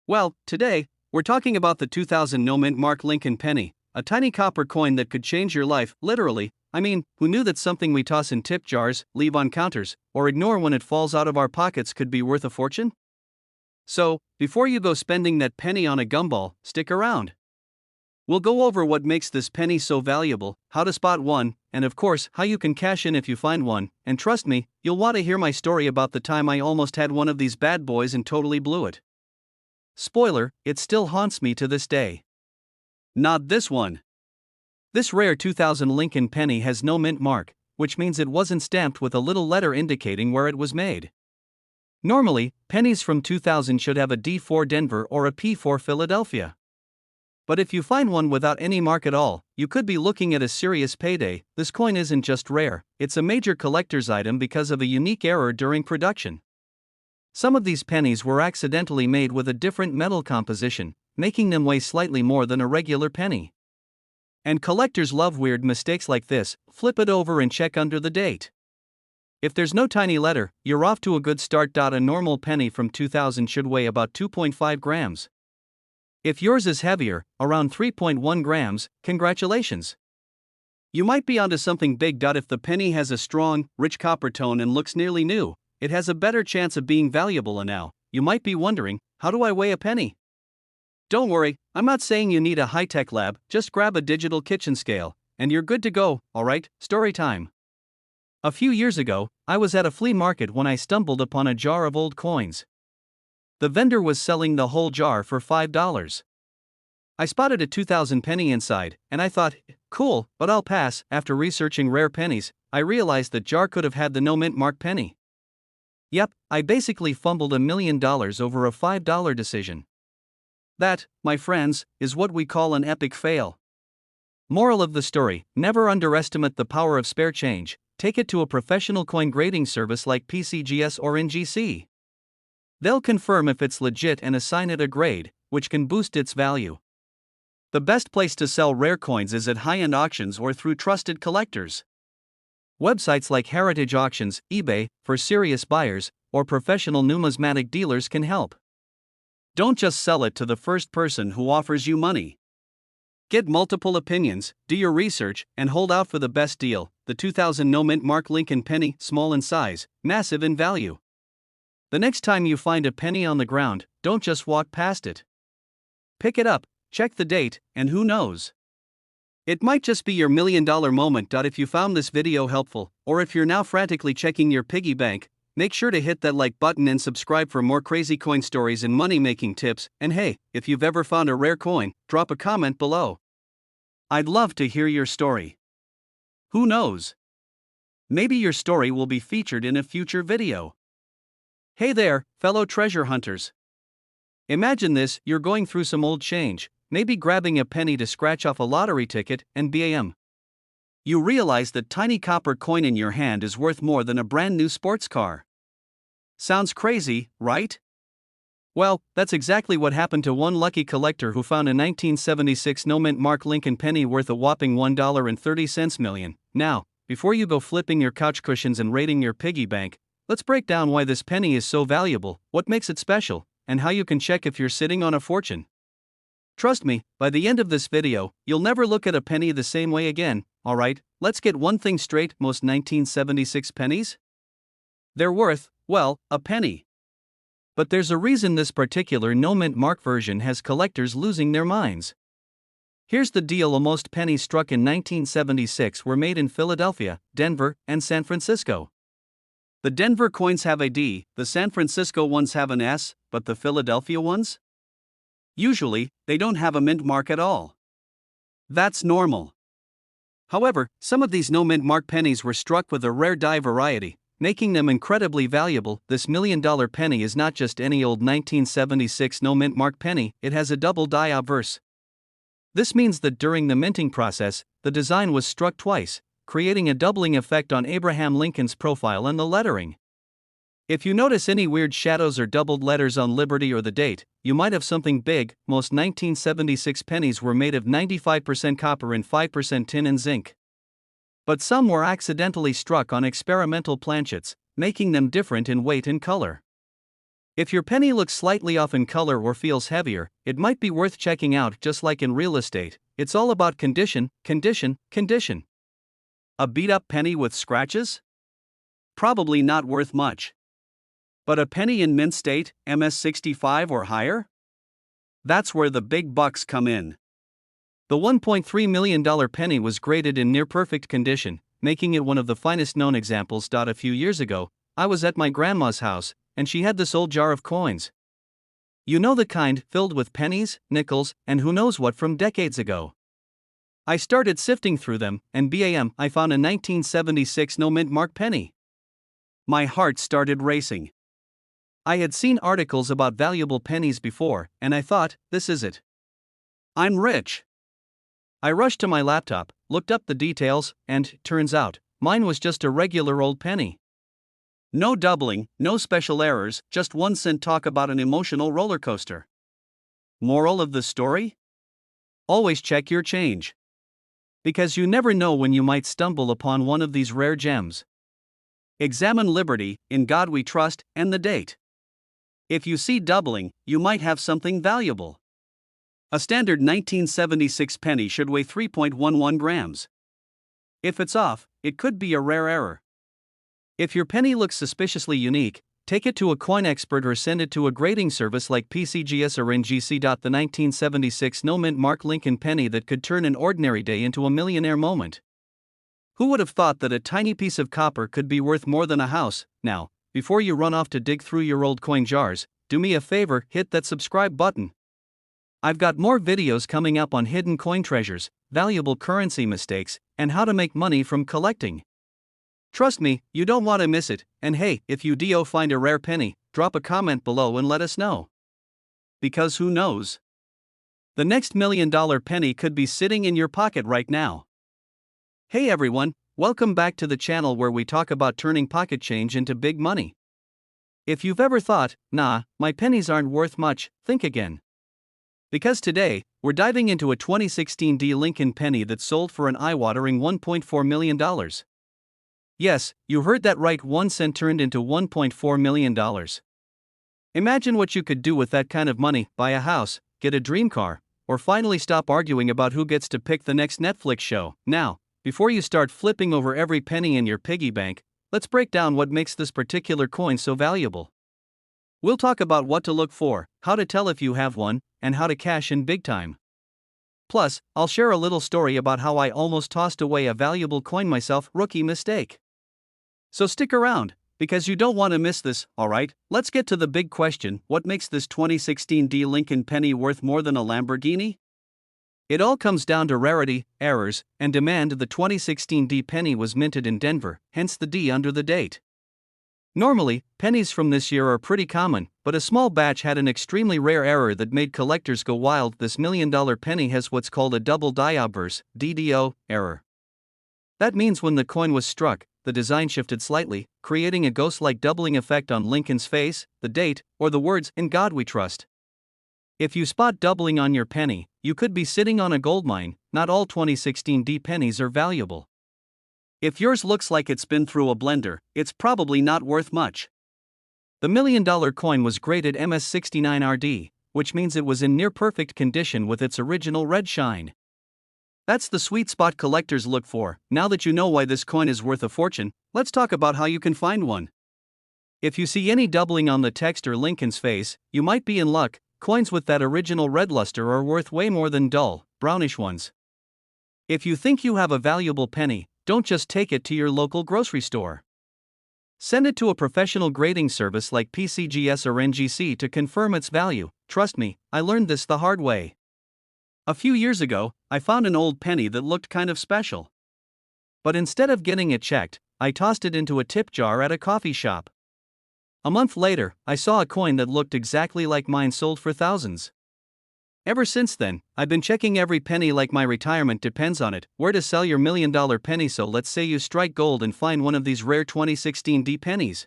Well, today, we're talking about the 2000 no mint mark Lincoln penny, a tiny copper coin that could change your life, literally. I mean, who knew that something we toss in tip jars, leave on counters, or ignore when it falls out of our pockets could be worth a fortune? So, before you go spending that penny on a gumball, stick around. We'll go over what makes this penny so valuable, how to spot one, and of course, how you can cash in if you find one. And trust me, you'll want to hear my story about the time I almost had one of these bad boys and totally blew it. Spoiler, it still haunts me to this day. Not this one. This rare 2000 Lincoln penny has no mint mark, which means it wasn't stamped with a little letter indicating where it was made. Normally, pennies from 2000 should have a D for Denver or a P for Philadelphia. But if you find one without any mark at all, you could be looking at a serious payday. This coin isn't just rare, it's a major collector's item because of a unique error during production. Some of these pennies were accidentally made with a different metal composition, making them weigh slightly more than a regular penny. And collectors love weird mistakes like this. Flip it over and check under the date. If there's no tiny letter, you're off to a good start. A normal penny from 2000 should weigh about 2.5 grams. If yours is heavier, around 3.1 grams, congratulations. You might be onto something big. If the penny has a strong, rich copper tone and looks nearly new, it has a better chance of being valuable. And now, you might be wondering, how do I weigh a penny? Don't worry, I'm not saying you need a high-tech lab, just grab a digital kitchen scale, and you're good to go, alright? Story time. A few years ago, I was at a flea market when I stumbled upon a jar of old coins. The vendor was selling the whole jar for $5. I spotted a 2,000 penny inside, and I thought, cool, but I'll pass. After researching rare pennies, I realized the jar could have had the no mint mark penny. Yep, I basically fumbled $1 million over a $5 decision. That, my friends, is what we call an epic fail. Moral of the story: never underestimate the power of spare change. Take it to a professional coin grading service like PCGS or NGC. They'll confirm if it's legit and assign it a grade, which can boost its value. The best place to sell rare coins is at high-end auctions or through trusted collectors. Websites like Heritage Auctions, eBay, for serious buyers, or professional numismatic dealers can help. Don't just sell it to the first person who offers you money. Get multiple opinions, do your research, and hold out for the best deal. The 2000 no mint mark Lincoln penny, small in size, massive in value. The next time you find a penny on the ground, don't just walk past it. Pick it up, check the date, and who knows? It might just be your $1 million moment. If you found this video helpful, or if you're now frantically checking your piggy bank, make sure to hit that like button and subscribe for more crazy coin stories and money-making tips. And hey, if you've ever found a rare coin, drop a comment below. I'd love to hear your story. Who knows? Maybe your story will be featured in a future video. Hey there, fellow treasure hunters. Imagine this: you're going through some old change, maybe grabbing a penny to scratch off a lottery ticket, and bam! You realize that tiny copper coin in your hand is worth more than a brand new sports car. Sounds crazy, right? Well, that's exactly what happened to one lucky collector who found a 1976 no mint mark Lincoln penny worth a whopping $1.30 million. Now, before you go flipping your couch cushions and raiding your piggy bank, let's break down why this penny is so valuable, what makes it special, and how you can check if you're sitting on a fortune. Trust me, by the end of this video, you'll never look at a penny the same way again. Alright, let's get one thing straight: most 1976 pennies? They're worth, well, a penny. But there's a reason this particular no mint mark version has collectors losing their minds. Here's the deal: most pennies struck in 1976 were made in Philadelphia, Denver, and San Francisco. The Denver coins have a D, the San Francisco ones have an S, but the Philadelphia ones? Usually, they don't have a mint mark at all. That's normal. However, some of these no mint mark pennies were struck with a rare die variety, making them incredibly valuable. This $1 million penny is not just any old 1976 no mint mark penny, it has a double die obverse. This means that during the minting process, the design was struck twice, creating a doubling effect on Abraham Lincoln's profile and the lettering. If you notice any weird shadows or doubled letters on Liberty or the date, you might have something big. Most 1976 pennies were made of 95% copper and 5% tin and zinc. But some were accidentally struck on experimental planchets, making them different in weight and color. If your penny looks slightly off in color or feels heavier, it might be worth checking out. Just like in real estate, it's all about condition, condition, condition. A beat-up penny with scratches? Probably not worth much. But a penny in mint state, MS65 or higher? That's where the big bucks come in. The $1.3 million penny was graded in near-perfect condition, making it one of the finest known examples. A few years ago, I was at my grandma's house, and she had this old jar of coins. You know, the kind filled with pennies, nickels, and who knows what from decades ago. I started sifting through them, and bam, I found a 1976 no mint mark penny. My heart started racing. I had seen articles about valuable pennies before, and I thought, this is it. I'm rich. I rushed to my laptop, looked up the details, and turns out, mine was just a regular old penny. No doubling, no special errors, just 1 cent. Talk about an emotional roller coaster. Moral of the story? Always check your change. Because you never know when you might stumble upon one of these rare gems. Examine Liberty, In God We Trust, and the date. If you see doubling, you might have something valuable. A standard 1976 penny should weigh 3.11 grams. If it's off, it could be a rare error. If your penny looks suspiciously unique, take it to a coin expert or send it to a grading service like PCGS or NGC. The 1976 no-mint Mark Lincoln penny that could turn an ordinary day into a millionaire moment. Who would have thought that a tiny piece of copper could be worth more than a house? Now, before you run off to dig through your old coin jars, do me a favor, hit that subscribe button. I've got more videos coming up on hidden coin treasures, valuable currency mistakes, and how to make money from collecting. Trust me, you don't want to miss it, and hey, if you do find a rare penny, drop a comment below and let us know. Because who knows? The next $1 million penny could be sitting in your pocket right now. Hey everyone, welcome back to the channel where we talk about turning pocket change into big money. If you've ever thought, nah, my pennies aren't worth much, think again. Because today, we're diving into a 2016 D Lincoln penny that sold for an eye-watering $1.4 million. Yes, you heard that right, 1 cent turned into $1.4 million. Imagine what you could do with that kind of money: buy a house, get a dream car, or finally stop arguing about who gets to pick the next Netflix show. Now, before you start flipping over every penny in your piggy bank, let's break down what makes this particular coin so valuable. We'll talk about what to look for, how to tell if you have one, and how to cash in big time. Plus, I'll share a little story about how I almost tossed away a valuable coin myself, rookie mistake. So stick around, because you don't want to miss this. Alright, let's get to the big question: what makes this 2016 D Lincoln penny worth more than a Lamborghini? It all comes down to rarity, errors, and demand. The 2016 D penny was minted in Denver, hence the D under the date. Normally, pennies from this year are pretty common, but a small batch had an extremely rare error that made collectors go wild. This $1 million penny has what's called a double die obverse (DDO) error. That means when the coin was struck, the design shifted slightly, creating a ghost-like doubling effect on Lincoln's face, the date, or the words "In God We Trust." If you spot doubling on your penny, you could be sitting on a goldmine. Not all 2016 D pennies are valuable. If yours looks like it's been through a blender, it's probably not worth much. The $1 million coin was graded MS69RD, which means it was in near perfect condition with its original red shine. That's the sweet spot collectors look for. Now that you know why this coin is worth a fortune, let's talk about how you can find one. If you see any doubling on the text or Lincoln's face, you might be in luck. Coins with that original red luster are worth way more than dull, brownish ones. If you think you have a valuable penny, don't just take it to your local grocery store. Send it to a professional grading service like PCGS or NGC to confirm its value. Trust me, I learned this the hard way. A few years ago, I found an old penny that looked kind of special. But instead of getting it checked, I tossed it into a tip jar at a coffee shop. A month later, I saw a coin that looked exactly like mine sold for thousands. Ever since then, I've been checking every penny like my retirement depends on it. Where to sell your $1 million penny? So let's say you strike gold and find one of these rare 2016 D pennies.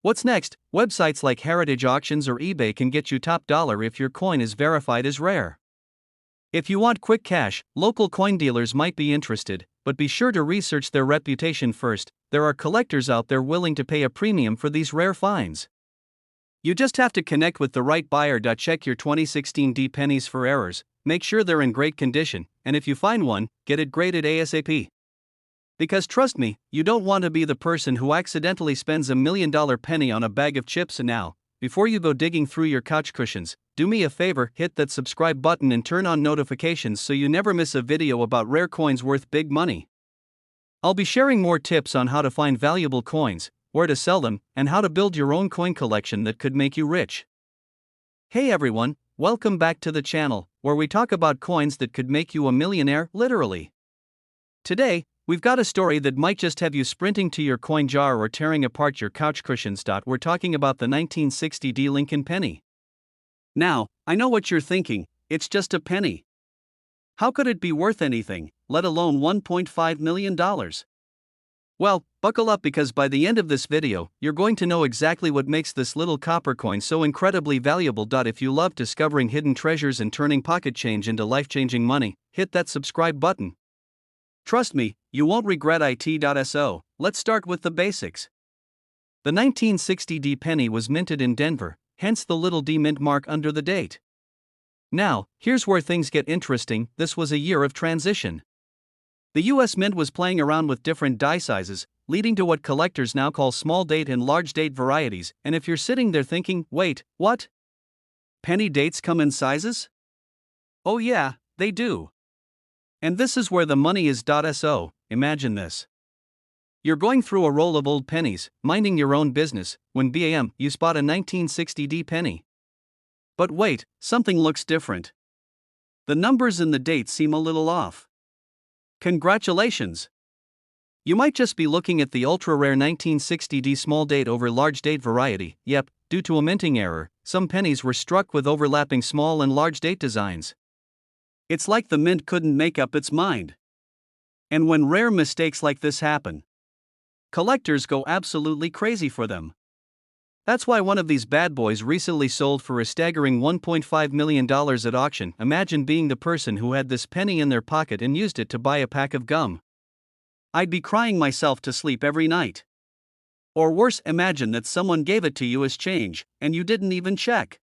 What's next? Websites like Heritage Auctions or eBay can get you top dollar if your coin is verified as rare. If you want quick cash, local coin dealers might be interested, but be sure to research their reputation first. There are collectors out there willing to pay a premium for these rare finds. You just have to connect with the right buyer. Check your 2016 D pennies for errors, make sure they're in great condition, and if you find one, get it graded ASAP. Because trust me, you don't want to be the person who accidentally spends a $1 million penny on a bag of chips. And now, before you go digging through your couch cushions, do me a favor, hit that subscribe button and turn on notifications so you never miss a video about rare coins worth big money. I'll be sharing more tips on how to find valuable coins, where to sell them, and how to build your own coin collection that could make you rich. Hey everyone, welcome back to the channel, where we talk about coins that could make you a millionaire, literally. Today, we've got a story that might just have you sprinting to your coin jar or tearing apart your couch cushions. We're talking about the 1960 D Lincoln penny. Now, I know what you're thinking, it's just a penny. How could it be worth anything, let alone $1.5 million? Well, buckle up, because by the end of this video, you're going to know exactly what makes this little copper coin so incredibly valuable. If you love discovering hidden treasures and turning pocket change into life-changing money, hit that subscribe button. Trust me, you won't regret it. So, let's start with the basics. The 1960 D penny was minted in Denver, hence the little D mint mark under the date. Now, here's where things get interesting. This was a year of transition. The US Mint was playing around with different die sizes, leading to what collectors now call small date and large date varieties. And if you're sitting there thinking, wait, what? Penny dates come in sizes? Oh, yeah, they do. And this is where the money is. So, imagine this. You're going through a roll of old pennies, minding your own business, when bam, you spot a 1960 penny. But wait, something looks different. The numbers and the dates seem a little off. Congratulations! You might just be looking at the ultra-rare 1960 small date over large date variety. Yep, due to a minting error, some pennies were struck with overlapping small and large date designs. It's like the mint couldn't make up its mind. And when rare mistakes like this happen, collectors go absolutely crazy for them. That's why one of these bad boys recently sold for a staggering $1.5 million at auction. Imagine being the person who had this penny in their pocket and used it to buy a pack of gum. I'd be crying myself to sleep every night. Or worse, imagine that someone gave it to you as change, and you didn't even check.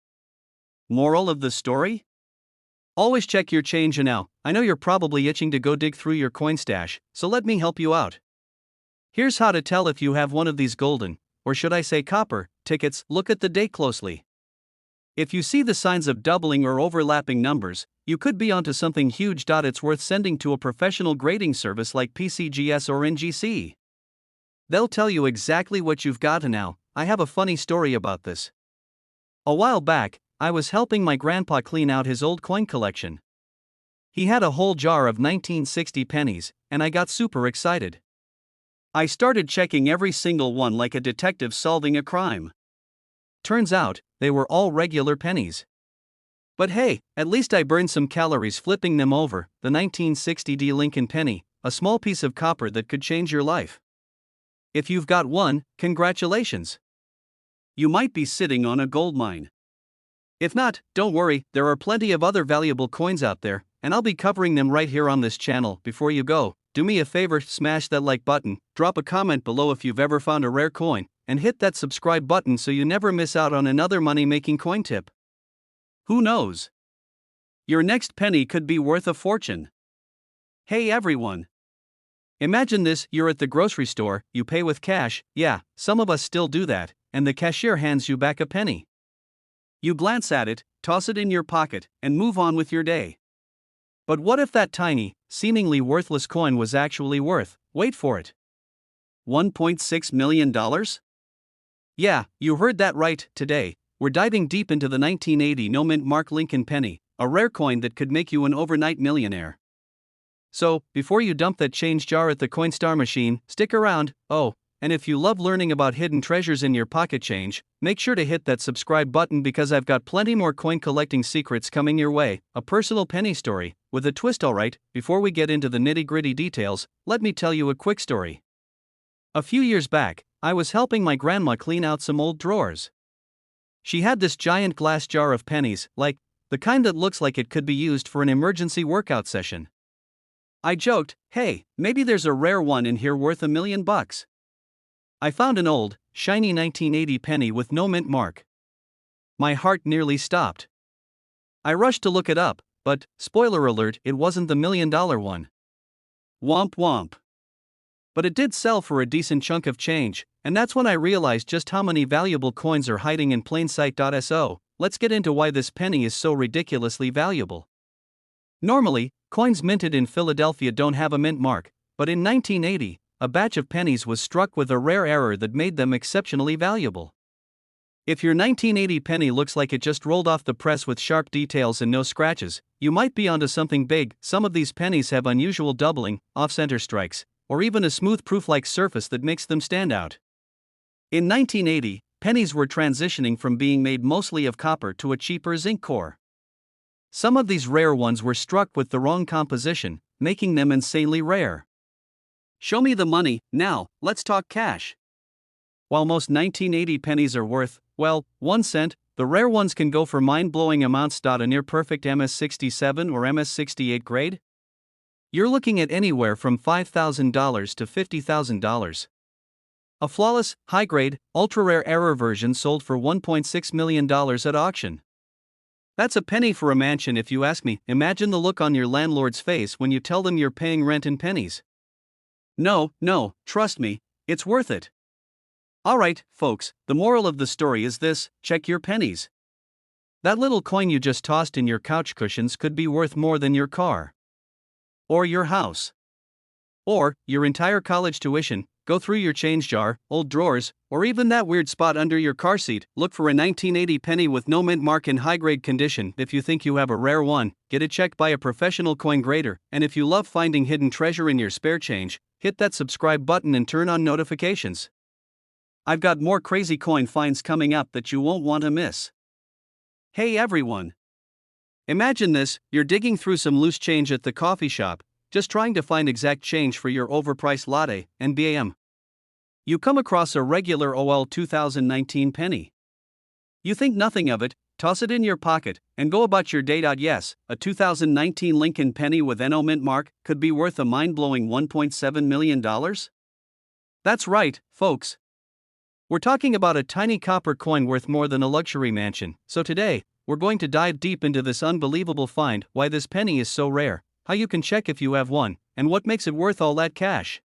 Moral of the story? Always check your change. And now, I know you're probably itching to go dig through your coin stash, so let me help you out. Here's how to tell if you have one of these golden, or should I say copper, tickets. Look at the date closely. If you see the signs of doubling or overlapping numbers, you could be onto something huge. It's worth sending to a professional grading service like PCGS or NGC. They'll tell you exactly what you've got. And now, I have a funny story about this. A while back, I was helping my grandpa clean out his old coin collection. He had a whole jar of 1960 pennies, and I got super excited. I started checking every single one like a detective solving a crime. Turns out, they were all regular pennies. But hey, at least I burned some calories flipping them over. The 1960 Lincoln penny, a small piece of copper that could change your life. If you've got one, congratulations. You might be sitting on a gold mine. If not, don't worry, there are plenty of other valuable coins out there, and I'll be covering them right here on this channel. Before you go, do me a favor, smash that like button, drop a comment below if you've ever found a rare coin, and hit that subscribe button so you never miss out on another money-making coin tip. Who knows? Your next penny could be worth a fortune. Hey everyone! Imagine this, you're at the grocery store, you pay with cash. Yeah, some of us still do that, and the cashier hands you back a penny. You glance at it, toss it in your pocket, and move on with your day. But what if that tiny, seemingly worthless coin was actually worth, wait for it, $1.6 million? Yeah, you heard that right. Today, we're diving deep into the 1980 no-mint mark Lincoln penny, a rare coin that could make you an overnight millionaire. So, before you dump that change jar at the Coinstar machine, stick around. Oh, and if you love learning about hidden treasures in your pocket change, make sure to hit that subscribe button because I've got plenty more coin collecting secrets coming your way. A personal penny story, with a twist. Alright, before we get into the nitty-gritty details, let me tell you a quick story. A few years back, I was helping my grandma clean out some old drawers. She had this giant glass jar of pennies, like the kind that looks like it could be used for an emergency workout session. I joked, hey, maybe there's a rare one in here worth $1 million. I found an old, shiny 1980 penny with no mint mark. My heart nearly stopped. I rushed to look it up, but, spoiler alert, it wasn't the $1 million one. Womp womp. But it did sell for a decent chunk of change, and that's when I realized just how many valuable coins are hiding in plain sight. So, let's get into why this penny is so ridiculously valuable. Normally, coins minted in Philadelphia don't have a mint mark, but in 1980, a batch of pennies was struck with a rare error that made them exceptionally valuable. If your 1980 penny looks like it just rolled off the press with sharp details and no scratches, you might be onto something big. Some of these pennies have unusual doubling, off-center strikes, or even a smooth proof-like surface that makes them stand out. In 1980, pennies were transitioning from being made mostly of copper to a cheaper zinc core. Some of these rare ones were struck with the wrong composition, making them insanely rare. Show me the money. Now, let's talk cash. While most 1980 pennies are worth, well, 1 cent, the rare ones can go for mind-blowing amounts. A near-perfect MS-67 or MS-68 grade? You're looking at anywhere from $5,000 to $50,000. A flawless, high-grade, ultra-rare error version sold for $1.6 million at auction. That's a penny for a mansion if you ask me. Imagine the look on your landlord's face when you tell them you're paying rent in pennies. No, trust me, It's worth it. Alright, folks, the moral of the story is this: check your pennies. That little coin you just tossed in your couch cushions could be worth more than your car. Or your house. Or your entire college tuition. Go through your change jar, old drawers, or even that weird spot under your car seat. Look for a 1980 penny with no mint mark in high-grade condition. If you think you have a rare one, get it checked by a professional coin grader. And if you love finding hidden treasure in your spare change, hit that subscribe button and turn on notifications. I've got more crazy coin finds coming up that you won't want to miss. Hey everyone! Imagine this: you're digging through some loose change at the coffee shop, just trying to find exact change for your overpriced latte and BAM. You come across a regular old 2019 penny. You think nothing of it, toss it in your pocket, and go about your day. Yes, a 2019 Lincoln penny with no mint mark could be worth a mind-blowing $1.7 million? That's right, folks. We're talking about a tiny copper coin worth more than a luxury mansion. So today, we're going to dive deep into this unbelievable find, why this penny is so rare, how you can check if you have one, and what makes it worth all that cash.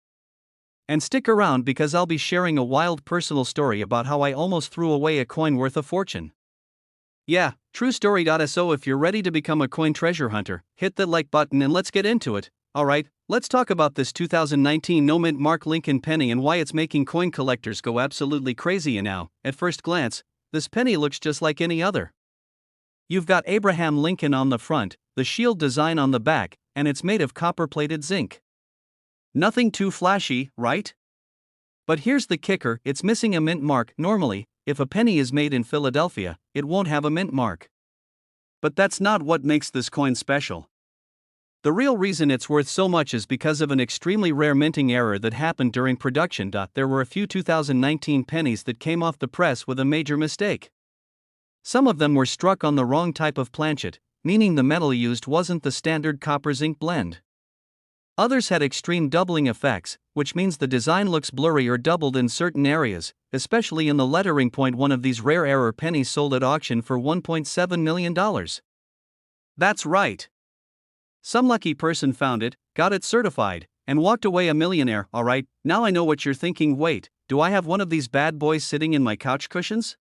And stick around because I'll be sharing a wild personal story about how I almost threw away a coin worth a fortune. Yeah, true story. So if you're ready to become a coin treasure hunter, hit that like button and let's get into it. Alright, let's talk about this 2019 no mint mark Lincoln penny and why it's making coin collectors go absolutely crazy. And now, at first glance, this penny looks just like any other. You've got Abraham Lincoln on the front, the shield design on the back, and it's made of copper-plated zinc. Nothing too flashy, right? But here's the kicker: it's missing a mint mark. Normally, if a penny is made in Philadelphia, it won't have a mint mark. But that's not what makes this coin special. The real reason it's worth so much is because of an extremely rare minting error that happened during production. There were a few 2019 pennies that came off the press with a major mistake. Some of them were struck on the wrong type of planchet, meaning the metal used wasn't the standard copper zinc blend. Others had extreme doubling effects, which means the design looks blurry or doubled in certain areas, especially in the lettering point. One of these rare error pennies sold at auction for $1.7 million. That's right. Some lucky person found it, got it certified, and walked away a millionaire. Alright, now I know what you're thinking. Wait, do I have one of these bad boys sitting in my couch cushions?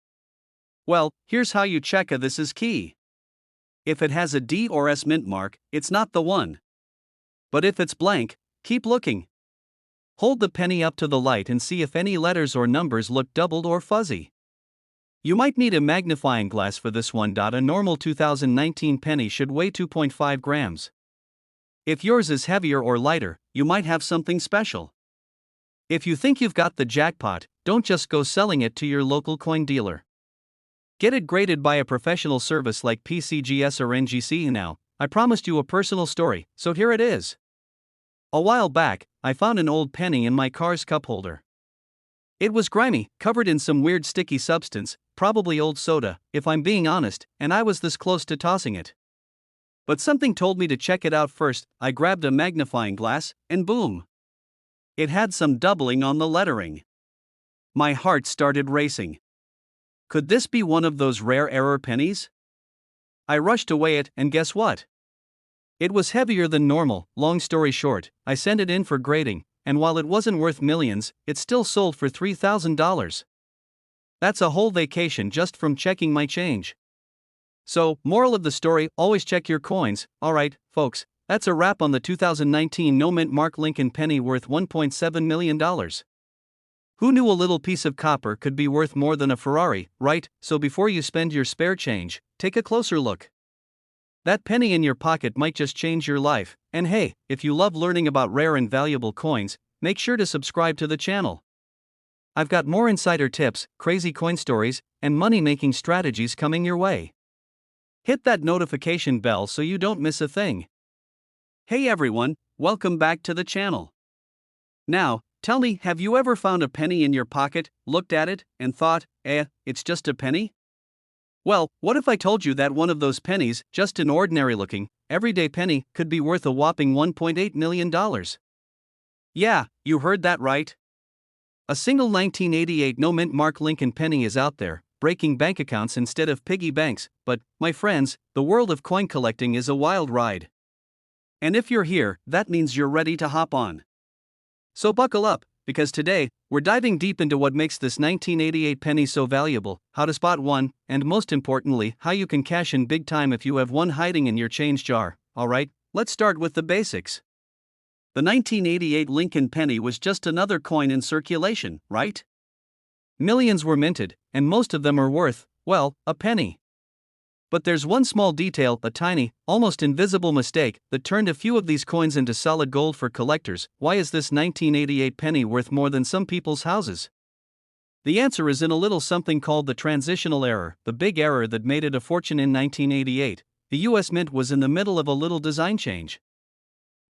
Well, here's how you check. This is key. If it has a D or S mint mark, it's not the one. But if it's blank, keep looking. Hold the penny up to the light and see if any letters or numbers look doubled or fuzzy. You might need a magnifying glass for this one. A normal 2019 penny should weigh 2.5 grams. If yours is heavier or lighter, you might have something special. If you think you've got the jackpot, don't just go selling it to your local coin dealer. Get it graded by a professional service like PCGS or NGC. Now, I promised you a personal story, so here it is. A while back, I found an old penny in my car's cup holder. It was grimy, covered in some weird sticky substance, probably old soda, if I'm being honest, and I was this close to tossing it. But something told me to check it out first. I grabbed a magnifying glass, and boom! It had some doubling on the lettering. My heart started racing. Could this be one of those rare error pennies? I rushed to weigh it, and guess what? It was heavier than normal. Long story short, I sent it in for grading, and while it wasn't worth millions, it still sold for $3,000. That's a whole vacation just from checking my change. So, moral of the story: always check your coins. Alright, folks, that's a wrap on the 2019 no mint mark Lincoln penny worth $1.7 million. Who knew a little piece of copper could be worth more than a Ferrari, right? So before you spend your spare change, take a closer look. That penny in your pocket might just change your life. And hey, if you love learning about rare and valuable coins, make sure to subscribe to the channel. I've got more insider tips, crazy coin stories, and money-making strategies coming your way. Hit that notification bell so you don't miss a thing. Hey everyone, welcome back to the channel. Now, tell me, have you ever found a penny in your pocket, looked at it, and thought, it's just a penny? Well, what if I told you that one of those pennies, just an ordinary-looking, everyday penny, could be worth a whopping $1.8 million? Yeah, you heard that right. A single 1988 no mint mark Lincoln penny is out there, breaking bank accounts instead of piggy banks. But, my friends, the world of coin collecting is a wild ride. And if you're here, that means you're ready to hop on. So buckle up, because today, we're diving deep into what makes this 1988 penny so valuable, how to spot one, and most importantly, how you can cash in big time if you have one hiding in your change jar. Alright, let's start with the basics. The 1988 Lincoln penny was just another coin in circulation, right? Millions were minted, and most of them are worth, well, a penny. But there's one small detail, a tiny, almost invisible mistake, that turned a few of these coins into solid gold for collectors. Why is this 1988 penny worth more than some people's houses? The answer is in a little something called the transitional error, the big error that made it a fortune in 1988. The US Mint was in the middle of a little design change.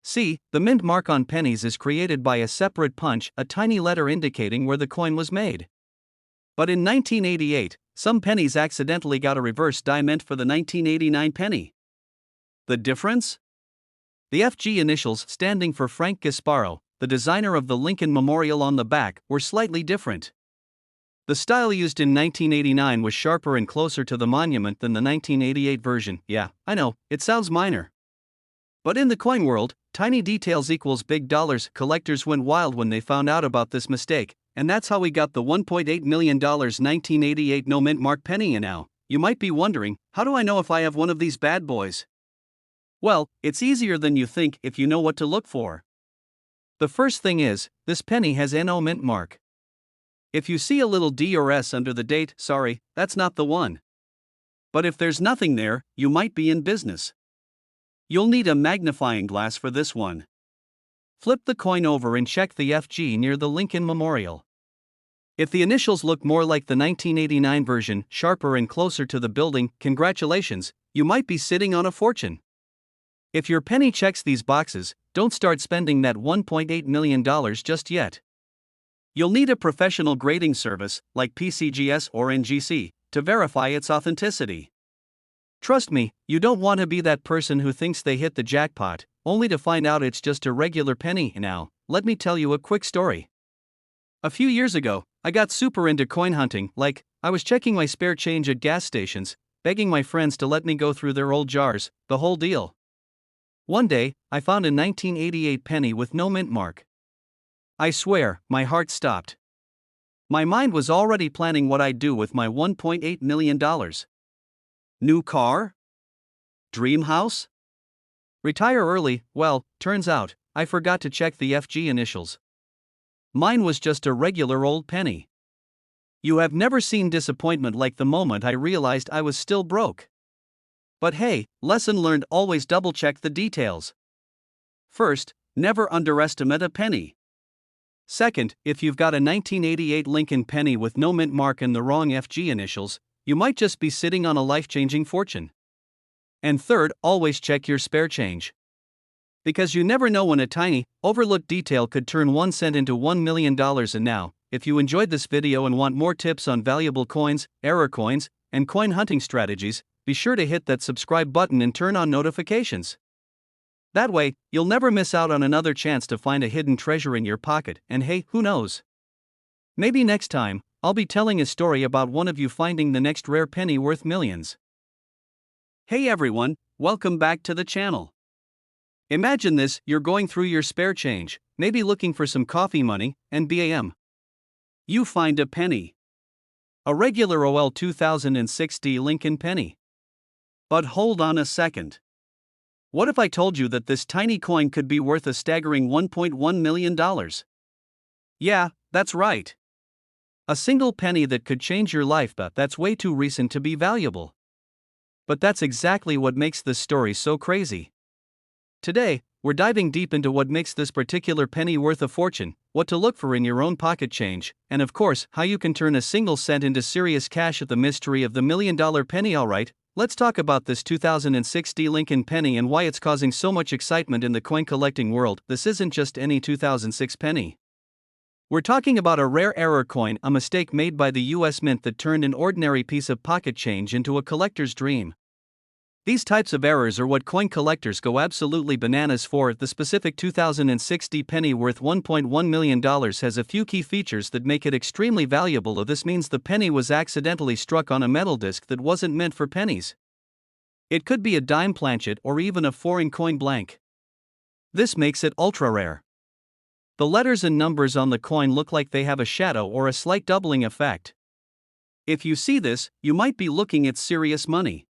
See, the mint mark on pennies is created by a separate punch, a tiny letter indicating where the coin was made. But in 1988, some pennies accidentally got a reverse die meant for the 1989 penny. The difference? The FG initials, standing for Frank Gasparo, the designer of the Lincoln Memorial on the back, were slightly different. The style used in 1989 was sharper and closer to the monument than the 1988 version. Yeah, I know, it sounds minor. But in the coin world, tiny details equals big dollars. Collectors went wild when they found out about this mistake, and that's how we got the $1.8 million 1988 no mint mark penny. And now, you might be wondering, how do I know if I have one of these bad boys? Well, it's easier than you think if you know what to look for. The first thing is, this penny has no mint mark. If you see a little D or S under the date, sorry, that's not the one. But if there's nothing there, you might be in business. You'll need a magnifying glass for this one. Flip the coin over and check the FG near the Lincoln Memorial. If the initials look more like the 1989 version, sharper and closer to the building, congratulations, you might be sitting on a fortune. If your penny checks these boxes, don't start spending that $1.8 million just yet. You'll need a professional grading service, like PCGS or NGC, to verify its authenticity. Trust me, you don't want to be that person who thinks they hit the jackpot, only to find out it's just a regular penny. Now, let me tell you a quick story. A few years ago, I got super into coin hunting. I was checking my spare change at gas stations, begging my friends to let me go through their old jars, the whole deal. One day, I found a 1988 penny with no mint mark. I swear, my heart stopped. My mind was already planning what I'd do with my $1.8 million. New car? Dream house? Retire early? Well, turns out, I forgot to check the FG initials. Mine was just a regular old penny. You have never seen disappointment like the moment I realized I was still broke. But hey, lesson learned, always double check the details. First, never underestimate a penny. Second, if you've got a 1988 Lincoln penny with no mint mark and the wrong FG initials, you might just be sitting on a life-changing fortune. And third, always check your spare change. Because you never know when a tiny, overlooked detail could turn 1 cent into $1 million. And now, if you enjoyed this video and want more tips on valuable coins, error coins, and coin hunting strategies, be sure to hit that subscribe button and turn on notifications. That way, you'll never miss out on another chance to find a hidden treasure in your pocket. And hey, who knows? Maybe next time, I'll be telling a story about one of you finding the next rare penny worth millions. Hey everyone, welcome back to the channel. Imagine this, you're going through your spare change, maybe looking for some coffee money, and bam. You find a penny. A regular OL 2060 Lincoln penny. But hold on a second. What if I told you that this tiny coin could be worth a staggering $1.1 million? Yeah, that's right. A single penny that could change your life, but that's way too recent to be valuable. But that's exactly what makes this story so crazy. Today, we're diving deep into what makes this particular penny worth a fortune, what to look for in your own pocket change, and of course, how you can turn a single cent into serious cash at the mystery of the $1 million penny. Alright, let's talk about this 2060 Lincoln penny and why it's causing so much excitement in the coin collecting world. This isn't just any 2006 penny. We're talking about a rare error coin, a mistake made by the US Mint that turned an ordinary piece of pocket change into a collector's dream. These types of errors are what coin collectors go absolutely bananas for. The specific 2060 penny worth $1.1 million has a few key features that make it extremely valuable. This means the penny was accidentally struck on a metal disc that wasn't meant for pennies. It could be a dime planchet or even a foreign coin blank. This makes it ultra rare. The letters and numbers on the coin look like they have a shadow or a slight doubling effect. If you see this, you might be looking at serious money.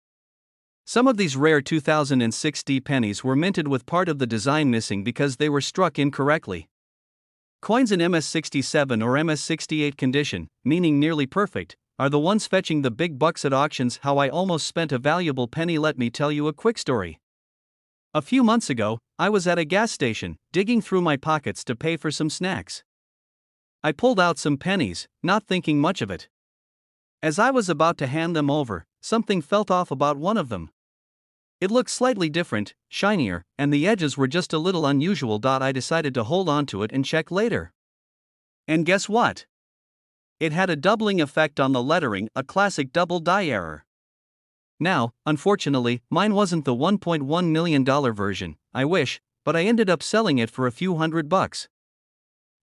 Some of these rare 2006 pennies were minted with part of the design missing because they were struck incorrectly. Coins in MS67 or MS68 condition, meaning nearly perfect, are the ones fetching the big bucks at auctions. How I almost spent a valuable penny. Let me tell you a quick story. A few months ago, I was at a gas station, digging through my pockets to pay for some snacks. I pulled out some pennies, not thinking much of it. As I was about to hand them over, something felt off about one of them. It looked slightly different, shinier, and the edges were just a little unusual. I decided to hold on to it and check later. And guess what? It had a doubling effect on the lettering, a classic double die error. Now, unfortunately, mine wasn't the $1.1 million version, I wish, but I ended up selling it for a few $100.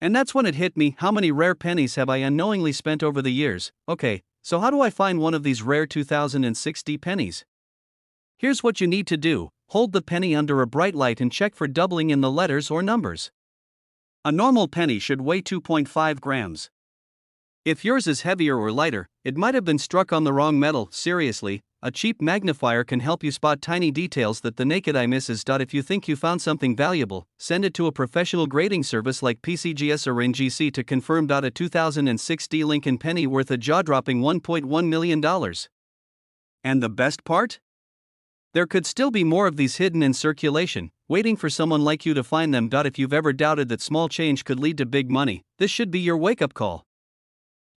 And that's when it hit me, how many rare pennies have I unknowingly spent over the years? Okay, so how do I find one of these rare 2060 pennies? Here's what you need to do: hold the penny under a bright light and check for doubling in the letters or numbers. A normal penny should weigh 2.5 grams. If yours is heavier or lighter, it might have been struck on the wrong metal. Seriously, a cheap magnifier can help you spot tiny details that the naked eye misses. If you think you found something valuable, send it to a professional grading service like PCGS or NGC to confirm. A 2006 Lincoln penny worth a jaw-dropping $1.1 million. And the best part? There could still be more of these hidden in circulation, waiting for someone like you to find them. If you've ever doubted that small change could lead to big money, this should be your wake-up call.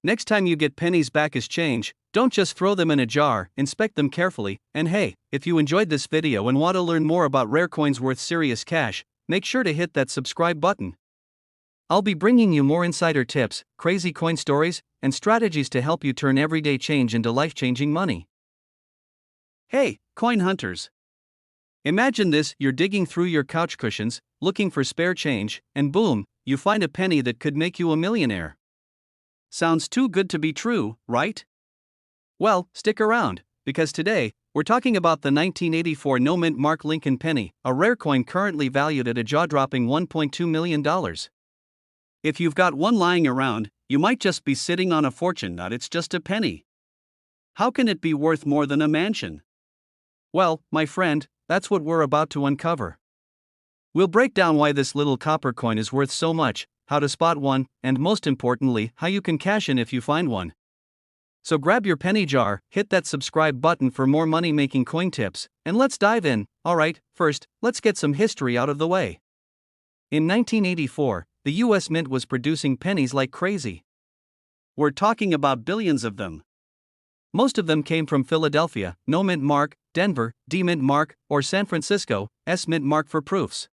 Next time you get pennies back as change, don't just throw them in a jar, inspect them carefully. And hey, if you enjoyed this video and want to learn more about rare coins worth serious cash, make sure to hit that subscribe button. I'll be bringing you more insider tips, crazy coin stories, and strategies to help you turn everyday change into life-changing money. Hey, coin hunters! Imagine this: you're digging through your couch cushions, looking for spare change, and boom, you find a penny that could make you a millionaire. Sounds too good to be true, right? Well, stick around, because today, we're talking about the 1984 no-mint mark Lincoln penny, a rare coin currently valued at a jaw-dropping $1.2 million. If you've got one lying around, you might just be sitting on a fortune. It's just a penny. How can it be worth more than a mansion? Well, my friend, that's what we're about to uncover. We'll break down why this little copper coin is worth so much, how to spot one, and most importantly, how you can cash in if you find one. So grab your penny jar, hit that subscribe button for more money-making coin tips, and let's dive in. Alright, first, let's get some history out of the way. In 1984, the US Mint was producing pennies like crazy. We're talking about billions of them. Most of them came from Philadelphia, no mint mark, Denver, D mint mark, or San Francisco, S mint mark for proofs.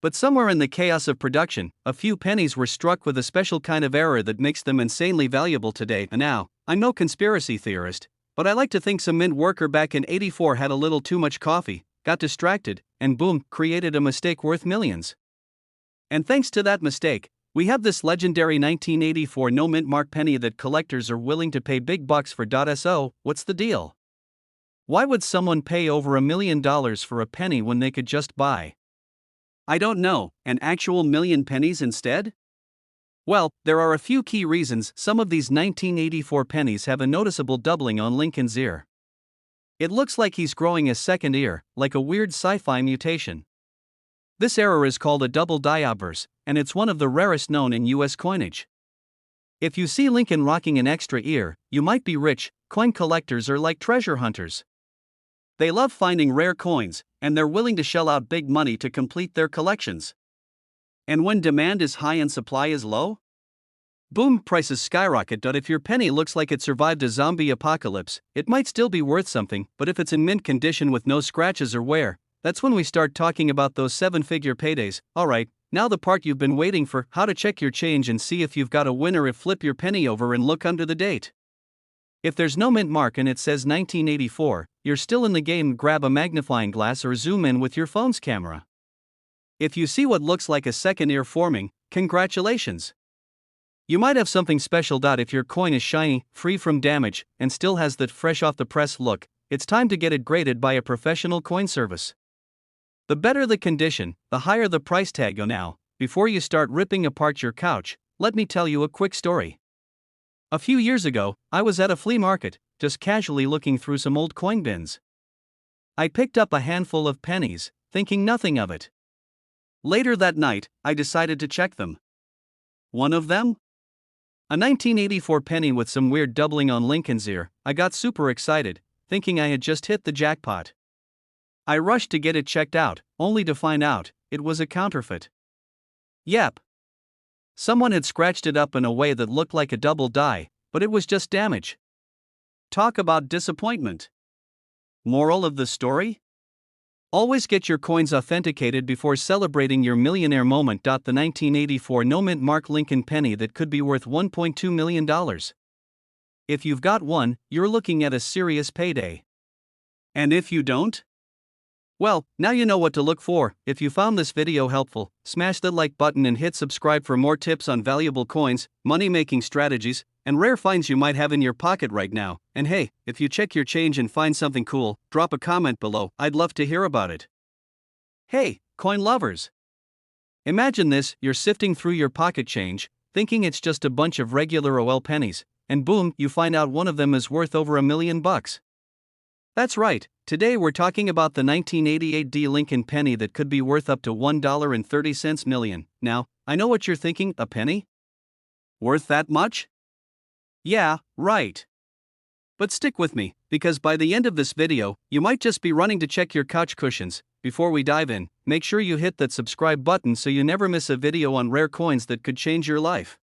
But somewhere in the chaos of production, a few pennies were struck with a special kind of error that makes them insanely valuable today. And now, I'm no conspiracy theorist, but I like to think some mint worker back in '84 had a little too much coffee, got distracted, and boom, created a mistake worth millions. And thanks to that mistake, we have this legendary 1984 no mint mark penny that collectors are willing to pay big bucks for. So, what's the deal? Why would someone pay over $1 million for a penny when they could just buy, I don't know, an actual million pennies instead? Well, there are a few key reasons. Some of these 1984 pennies have a noticeable doubling on Lincoln's ear. It looks like he's growing a second ear, like a weird sci-fi mutation. This error is called a double die obverse, and it's one of the rarest known in US coinage. If you see Lincoln rocking an extra ear, you might be rich. Coin collectors are like treasure hunters. They love finding rare coins, and they're willing to shell out big money to complete their collections. And when demand is high and supply is low? Boom, prices skyrocket. If your penny looks like it survived a zombie apocalypse, it might still be worth something, but if it's in mint condition with no scratches or wear, that's when we start talking about those seven-figure paydays. Alright, now the part you've been waiting for: how to check your change and see if you've got a winner. Flip your penny over and look under the date. If there's no mint mark and it says 1984, you're still in the game. Grab a magnifying glass or zoom in with your phone's camera. If you see what looks like a second ear forming, congratulations. You might have something special. If your coin is shiny, free from damage, and still has that fresh off the press look, it's time to get it graded by a professional coin service. The better the condition, the higher the price tag. Now, before you start ripping apart your couch, let me tell you a quick story. A few years ago, I was at a flea market, just casually looking through some old coin bins. I picked up a handful of pennies, thinking nothing of it. Later that night, I decided to check them. One of them? A 1984 penny with some weird doubling on Lincoln's ear. I got super excited, thinking I had just hit the jackpot. I rushed to get it checked out, only to find out it was a counterfeit. Yep. Someone had scratched it up in a way that looked like a double die, but it was just damage. Talk about disappointment. Moral of the story? Always get your coins authenticated before celebrating your millionaire moment. The 1984 no-mint Mark Lincoln penny that could be worth $1.2 million. If you've got one, you're looking at a serious payday. And if you don't? Well, now you know what to look for. If you found this video helpful, smash the like button and hit subscribe for more tips on valuable coins, money-making strategies, and rare finds you might have in your pocket right now. And hey, if you check your change and find something cool, drop a comment below. I'd love to hear about it. Hey, coin lovers! Imagine this, you're sifting through your pocket change, thinking it's just a bunch of regular OL pennies, and boom, you find out one of them is worth over $1 million. That's right, today we're talking about the 1988 D Lincoln penny that could be worth up to $1.30 million. Now, I know what you're thinking, a penny? Worth that much? Yeah, right. But stick with me, because by the end of this video, you might just be running to check your couch cushions. Before we dive in, make sure you hit that subscribe button so you never miss a video on rare coins that could change your life.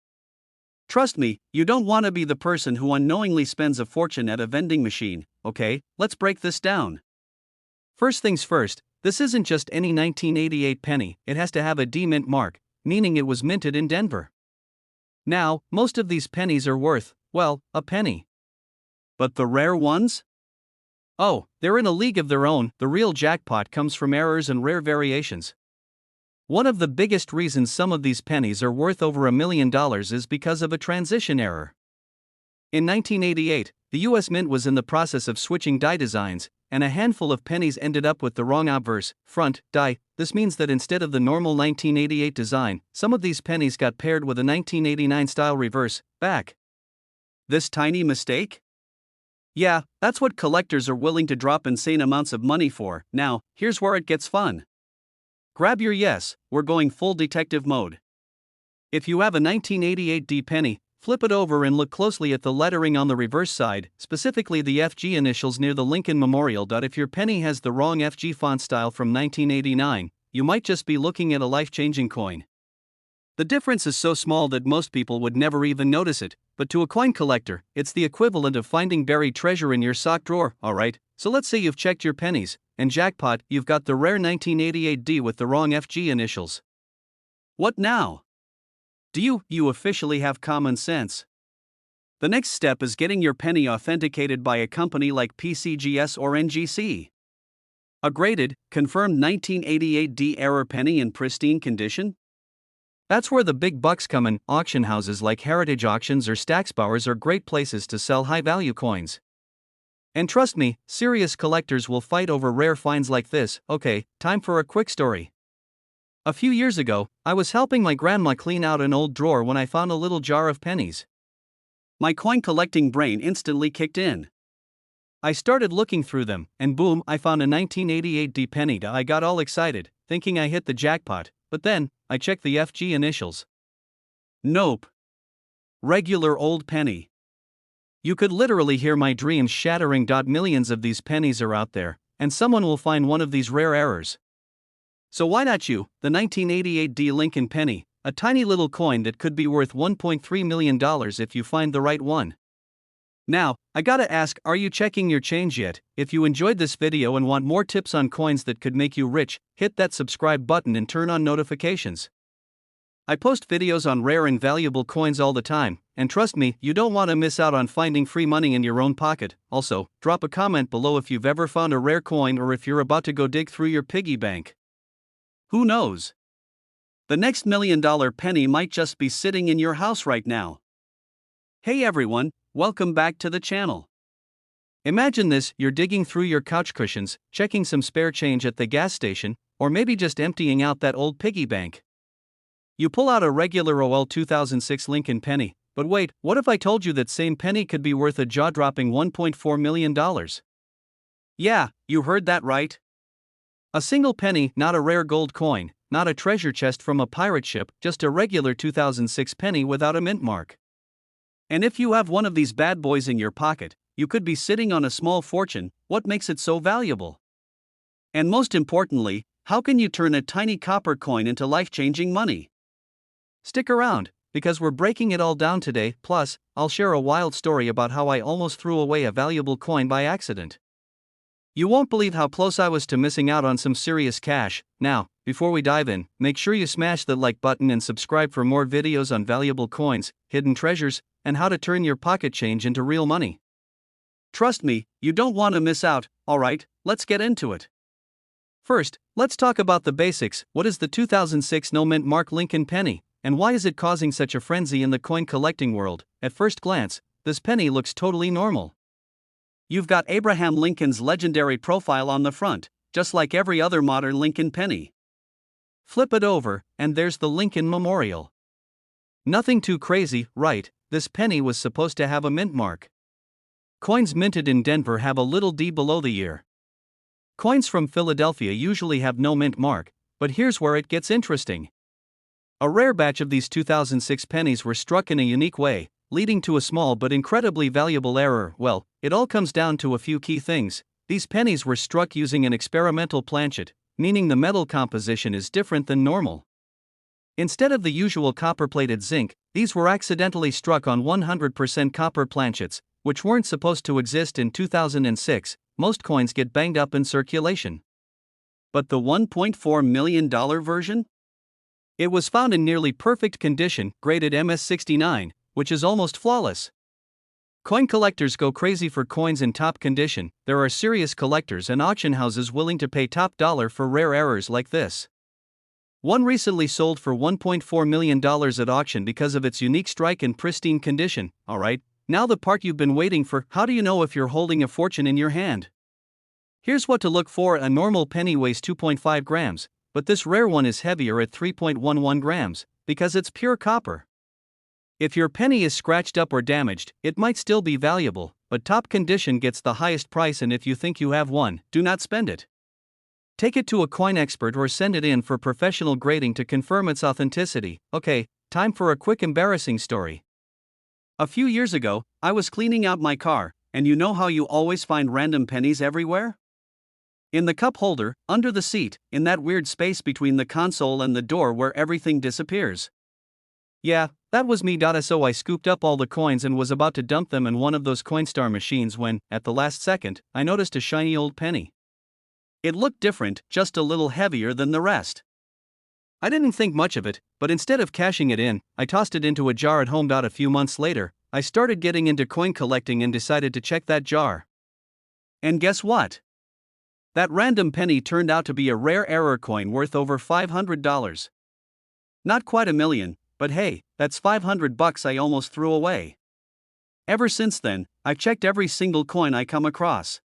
Trust me, you don't want to be the person who unknowingly spends a fortune at a vending machine. Okay, let's break this down. First things first, this isn't just any 1988 penny, it has to have a D mint mark, meaning it was minted in Denver. Now, most of these pennies are worth, well, a penny. But the rare ones? Oh, they're in a league of their own. The real jackpot comes from errors and rare variations. One of the biggest reasons some of these pennies are worth over $1 million is because of a transition error. In 1988, the US Mint was in the process of switching die designs, and a handful of pennies ended up with the wrong obverse, front, die. This means that instead of the normal 1988 design, some of these pennies got paired with a 1989 style reverse, back. This tiny mistake? Yeah, that's what collectors are willing to drop insane amounts of money for. Now, here's where it gets fun. Grab your yes, we're going full detective mode. If you have a 1988 D penny, flip it over and look closely at the lettering on the reverse side, specifically the FG initials near the Lincoln Memorial. If your penny has the wrong FG font style from 1989, you might just be looking at a life-changing coin. The difference is so small that most people would never even notice it, but to a coin collector, it's the equivalent of finding buried treasure in your sock drawer. Alright, so let's say you've checked your pennies, and jackpot, you've got the rare 1988 D with the wrong FG initials. What now? Do you officially have common sense? The next step is getting your penny authenticated by a company like PCGS or NGC. A graded, confirmed 1988 D error penny in pristine condition? That's where the big bucks come in. Auction houses like Heritage Auctions or Stacksbauers are great places to sell high-value coins. And trust me, serious collectors will fight over rare finds like this. Okay, time for a quick story. A few years ago, I was helping my grandma clean out an old drawer when I found a little jar of pennies. My coin collecting brain instantly kicked in. I started looking through them, and boom, I found a 1988 D penny. I got all excited, thinking I hit the jackpot, but then, I checked the FG initials. Nope. Regular old penny. You could literally hear my dreams shattering. Millions of these pennies are out there, and someone will find one of these rare errors. So why not you, the 1988 D Lincoln penny, a tiny little coin that could be worth $1.3 million if you find the right one? Now, I gotta ask, are you checking your change yet? If you enjoyed this video and want more tips on coins that could make you rich, hit that subscribe button and turn on notifications. I post videos on rare and valuable coins all the time, and trust me, you don't want to miss out on finding free money in your own pocket. Also, drop a comment below if you've ever found a rare coin or if you're about to go dig through your piggy bank. Who knows? The next $1 million penny might just be sitting in your house right now. Hey everyone, welcome back to the channel. Imagine this, you're digging through your couch cushions, checking some spare change at the gas station, or maybe just emptying out that old piggy bank. You pull out a regular OL 2006 Lincoln penny, but wait, what if I told you that same penny could be worth a jaw-dropping $1.4 million? Yeah, you heard that right. A single penny, not a rare gold coin, not a treasure chest from a pirate ship, just a regular 2006 penny without a mint mark. And if you have one of these bad boys in your pocket, you could be sitting on a small fortune. What makes it so valuable? And most importantly, how can you turn a tiny copper coin into life-changing money? Stick around, because we're breaking it all down today. Plus, I'll share a wild story about how I almost threw away a valuable coin by accident. You won't believe how close I was to missing out on some serious cash. Now, before we dive in, make sure you smash the like button and subscribe for more videos on valuable coins, hidden treasures, and how to turn your pocket change into real money. Trust me, you don't want to miss out. Alright, let's get into it. First, let's talk about the basics. What is the 2006 no mint mark Lincoln penny, and why is it causing such a frenzy in the coin collecting world? At first glance, this penny looks totally normal. You've got Abraham Lincoln's legendary profile on the front, just like every other modern Lincoln penny. Flip it over, and there's the Lincoln Memorial. Nothing too crazy, right? This penny was supposed to have a mint mark. Coins minted in Denver have a little D below the year. Coins from Philadelphia usually have no mint mark, but here's where it gets interesting. A rare batch of these 2006 pennies were struck in a unique way, leading to a small but incredibly valuable error. Well, it all comes down to a few key things. These pennies were struck using an experimental planchet, meaning the metal composition is different than normal. Instead of the usual copper-plated zinc, these were accidentally struck on 100% copper planchets, which weren't supposed to exist in 2006. Most coins get banged up in circulation. But the $1.4 million version? It was found in nearly perfect condition, graded MS69, which is almost flawless. Coin collectors go crazy for coins in top condition. There are serious collectors and auction houses willing to pay top dollar for rare errors like this. One recently sold for $1.4 million at auction because of its unique strike and pristine condition. Alright, now the part you've been waiting for. How do you know if you're holding a fortune in your hand? Here's what to look for. A normal penny weighs 2.5 grams, but this rare one is heavier at 3.11 grams, because it's pure copper. If your penny is scratched up or damaged, it might still be valuable, but top condition gets the highest price, and if you think you have one, do not spend it. Take it to a coin expert or send it in for professional grading to confirm its authenticity. Okay, time for a quick embarrassing story. A few years ago, I was cleaning out my car, and you know how you always find random pennies everywhere? In the cup holder, under the seat, in that weird space between the console and the door where everything disappears. Yeah, that was me. So I scooped up all the coins and was about to dump them in one of those Coinstar machines when, at the last second, I noticed a shiny old penny. It looked different, just a little heavier than the rest. I didn't think much of it, but instead of cashing it in, I tossed it into a jar at home. A few months later, I started getting into coin collecting and decided to check that jar. And guess what? That random penny turned out to be a rare error coin worth over $500. Not quite $1 million, but hey, that's $500 I almost threw away. Ever since then, I've checked every single coin I come across.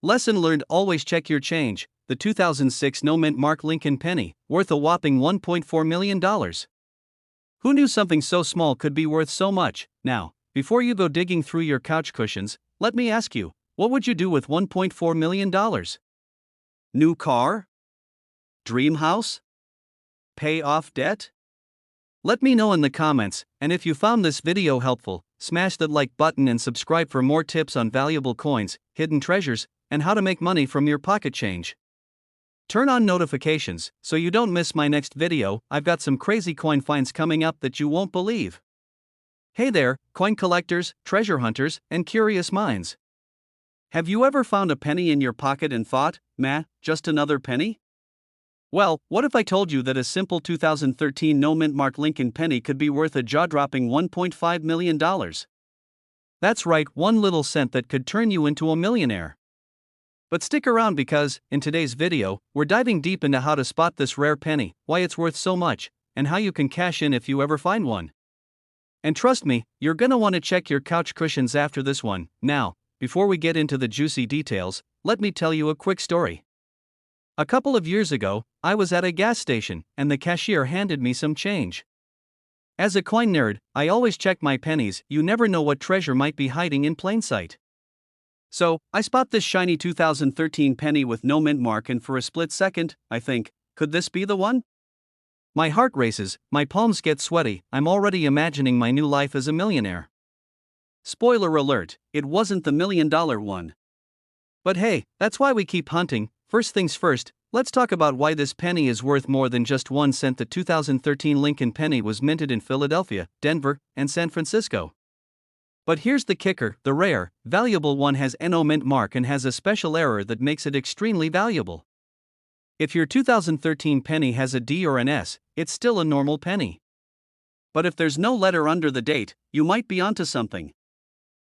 Lesson learned: always check your change. The 2006 no mint mark Lincoln penny, worth a whopping $1.4 million. Who knew something so small could be worth so much? Now, before you go digging through your couch cushions, let me ask you, what would you do with $1.4 million? New car? Dream house? Pay off debt? Let me know in the comments, and if you found this video helpful, smash that like button and subscribe for more tips on valuable coins, hidden treasures, and how to make money from your pocket change. Turn on notifications so you don't miss my next video. I've got some crazy coin finds coming up that you won't believe. Hey there, coin collectors, treasure hunters, and curious minds. Have you ever found a penny in your pocket and thought, "Meh, just another penny"? Well, what if I told you that a simple 2013 no mint mark Lincoln penny could be worth a jaw-dropping $1.5 million? That's right, one little cent that could turn you into a millionaire. But stick around because, in today's video, we're diving deep into how to spot this rare penny, why it's worth so much, and how you can cash in if you ever find one. And trust me, you're gonna want to check your couch cushions after this one. Now, before we get into the juicy details, let me tell you a quick story. A couple of years ago, I was at a gas station, and the cashier handed me some change. As a coin nerd, I always check my pennies. You never know what treasure might be hiding in plain sight. So, I spot this shiny 2013 penny with no mint mark, and for a split second, I think, could this be the one? My heart races, my palms get sweaty, I'm already imagining my new life as a millionaire. Spoiler alert, it wasn't the $1 million one. But hey, that's why we keep hunting. First things first, let's talk about why this penny is worth more than just 1 cent. The 2013 Lincoln penny was minted in Philadelphia, Denver, and San Francisco. But here's the kicker: the rare, valuable one has no mint mark and has a special error that makes it extremely valuable. If your 2013 penny has a D or an S, it's still a normal penny. But if there's no letter under the date, you might be onto something.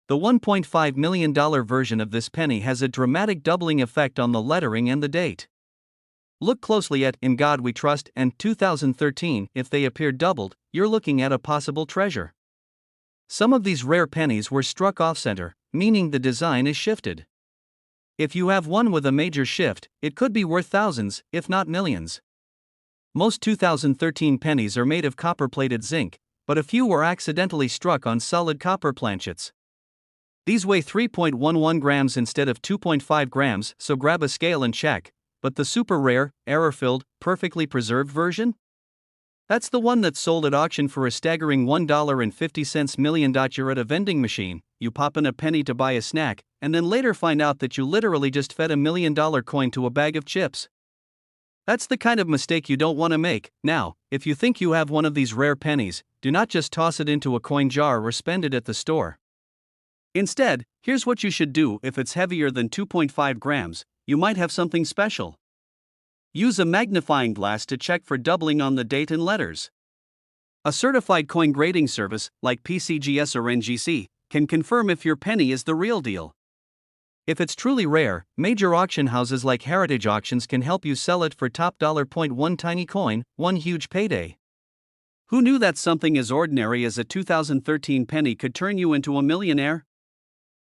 The $1.5 million version of this penny has a dramatic doubling effect on the lettering and the date. Look closely at "In God We Trust" and 2013. If they appear doubled, you're looking at a possible treasure. Some of these rare pennies were struck off-center, meaning the design is shifted. If you have one with a major shift, it could be worth thousands, if not millions. Most 2013 pennies are made of copper-plated zinc, but a few were accidentally struck on solid copper planchets. These weigh 3.11 grams instead of 2.5 grams, so grab a scale and check. But the super rare, error-filled, perfectly preserved version? That's the one that's sold at auction for a staggering $1.50 million. You're at a vending machine, you pop in a penny to buy a snack, and then later find out that you literally just fed $1 million coin to a bag of chips. That's the kind of mistake you don't want to make. Now, if you think you have one of these rare pennies, do not just toss it into a coin jar or spend it at the store. Instead, here's what you should do. If it's heavier than 2.5 grams, you might have something special. Use a magnifying glass to check for doubling on the date and letters. A certified coin grading service, like PCGS or NGC, can confirm if your penny is the real deal. If it's truly rare, major auction houses like Heritage Auctions can help you sell it for top dollar. One tiny coin, one huge payday. Who knew that something as ordinary as a 2013 penny could turn you into a millionaire?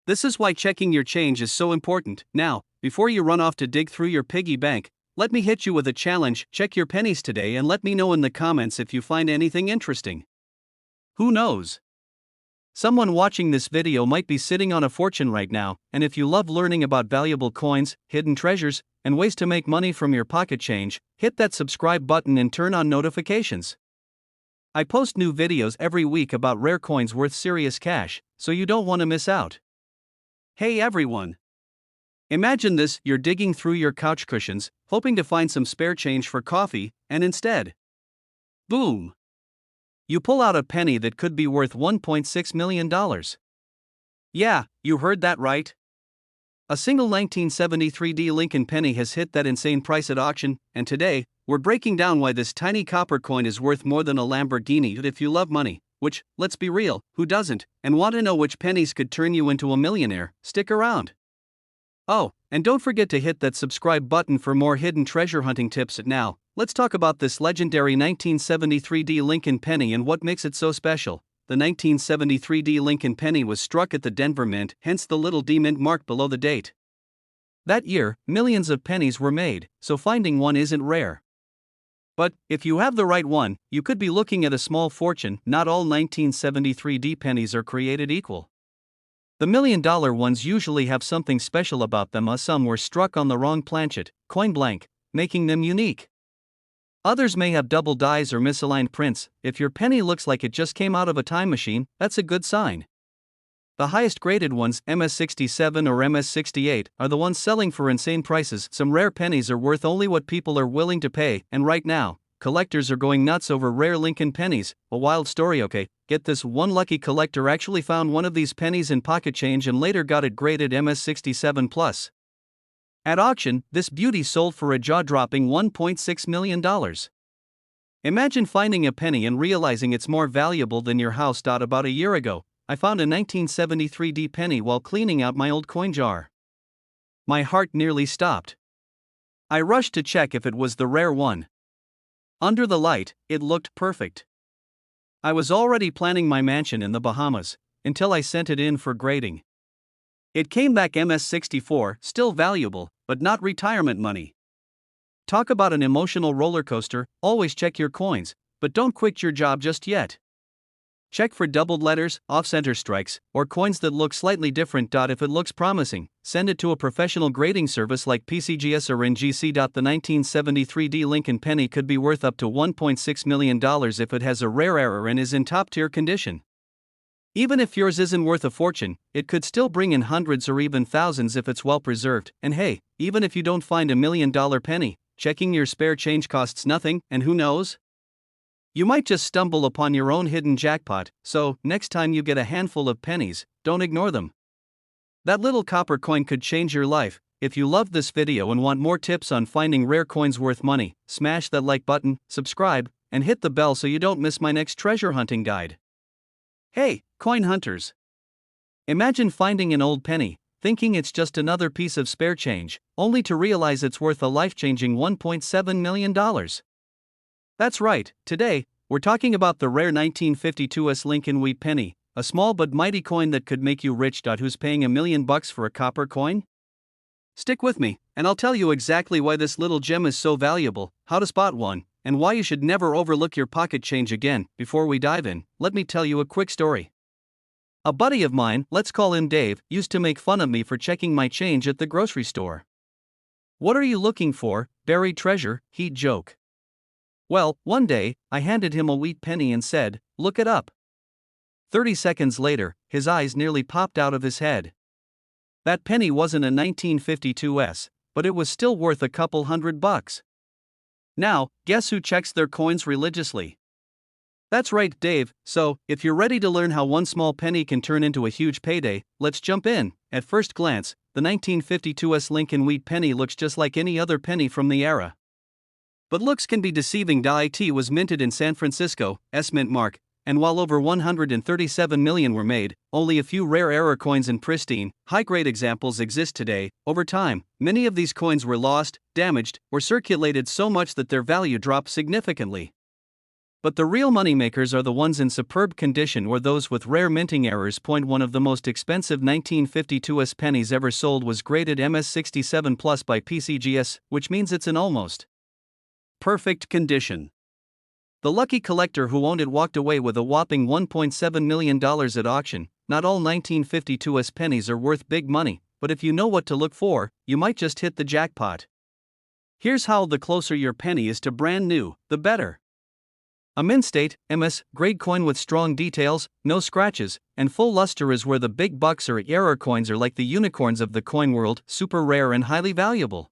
This is why checking your change is so important. Now, before you run off to dig through your piggy bank, let me hit you with a challenge. Check your pennies today and let me know in the comments if you find anything interesting. Who knows? Someone watching this video might be sitting on a fortune right now, and if you love learning about valuable coins, hidden treasures, and ways to make money from your pocket change, hit that subscribe button and turn on notifications. I post new videos every week about rare coins worth serious cash, so you don't want to miss out. Hey everyone! Imagine this: you're digging through your couch cushions, hoping to find some spare change for coffee, and instead, boom! You pull out a penny that could be worth $1.6 million. Yeah, you heard that right. A single 1973 Lincoln penny has hit that insane price at auction, and today, we're breaking down why this tiny copper coin is worth more than a Lamborghini. If you love money, which, let's be real, who doesn't, and want to know which pennies could turn you into a millionaire, stick around. Oh, and don't forget to hit that subscribe button for more hidden treasure hunting tips. Now, let's talk about this legendary 1973 Lincoln penny and what makes it so special. The 1973 Lincoln penny was struck at the Denver Mint, hence the little D mint mark below the date. That year, millions of pennies were made, so finding one isn't rare. But, if you have the right one, you could be looking at a small fortune. Not all 1973 pennies are created equal. The $1 million ones usually have something special about them. Some were struck on the wrong planchet, coin blank, making them unique. Others may have double dies or misaligned prints. If your penny looks like it just came out of a time machine, that's a good sign. The highest graded ones, MS-67 or MS-68, are the ones selling for insane prices. Some rare pennies are worth only what people are willing to pay, and right now, collectors are going nuts over rare Lincoln pennies. A wild story. Okay, get this: one lucky collector actually found one of these pennies in pocket change and later got it graded MS-67+. At auction, this beauty sold for a jaw-dropping $1.6 million. Imagine finding a penny and realizing it's more valuable than your house. About a year ago, I found a 1973 penny while cleaning out my old coin jar. My heart nearly stopped. I rushed to check if it was the rare one. Under the light, it looked perfect. I was already planning my mansion in the Bahamas, until I sent it in for grading. It came back MS-64, still valuable, but not retirement money. Talk about an emotional roller coaster. Always check your coins, but don't quit your job just yet. Check for doubled letters, off-center strikes, or coins that look slightly different. If it looks promising, send it to a professional grading service like PCGS or NGC. The 1973 Lincoln penny could be worth up to $1.6 million if it has a rare error and is in top-tier condition. Even if yours isn't worth a fortune, it could still bring in hundreds or even thousands if it's well preserved. And hey, even if you don't find $1 million penny, checking your spare change costs nothing, and who knows? You might just stumble upon your own hidden jackpot, so next time you get a handful of pennies, don't ignore them. That little copper coin could change your life. If you loved this video and want more tips on finding rare coins worth money, smash that like button, subscribe, and hit the bell so you don't miss my next treasure hunting guide. Hey, coin hunters! Imagine finding an old penny, thinking it's just another piece of spare change, only to realize it's worth a life-changing $1.7 million. That's right, today, we're talking about the rare 1952 Lincoln wheat penny, a small but mighty coin that could make you rich. Who's paying $1 million for a copper coin? Stick with me, and I'll tell you exactly why this little gem is so valuable, how to spot one, and why you should never overlook your pocket change again. Before we dive in, let me tell you a quick story. A buddy of mine, let's call him Dave, used to make fun of me for checking my change at the grocery store. "What are you looking for, buried treasure?" he'd joke. Well, one day, I handed him a wheat penny and said, "Look it up." 30 seconds later, his eyes nearly popped out of his head. That penny wasn't a 1952, but it was still worth a couple $100. Now, guess who checks their coins religiously? That's right, Dave. So, if you're ready to learn how one small penny can turn into a huge payday, let's jump in. At first glance, the 1952 Lincoln wheat penny looks just like any other penny from the era. But looks can be deceiving. It was minted in San Francisco, mint mark, and while over 137 million were made, only a few rare error coins and pristine, high-grade examples exist today. Over time, many of these coins were lost, damaged, or circulated so much that their value dropped significantly. But the real moneymakers are the ones in superb condition or those with rare minting errors. One of the most expensive 1952 pennies ever sold was graded MS67 Plus by PCGS, which means it's in almost perfect condition. The lucky collector who owned it walked away with a whopping $1.7 million at auction. Not all 1952 pennies are worth big money, but if you know what to look for, you might just hit the jackpot. Here's how: the closer your penny is to brand new, the better. A mint state, MS, grade coin with strong details, no scratches, and full luster is where the big bucks are. Error coins are like the unicorns of the coin world, super rare and highly valuable.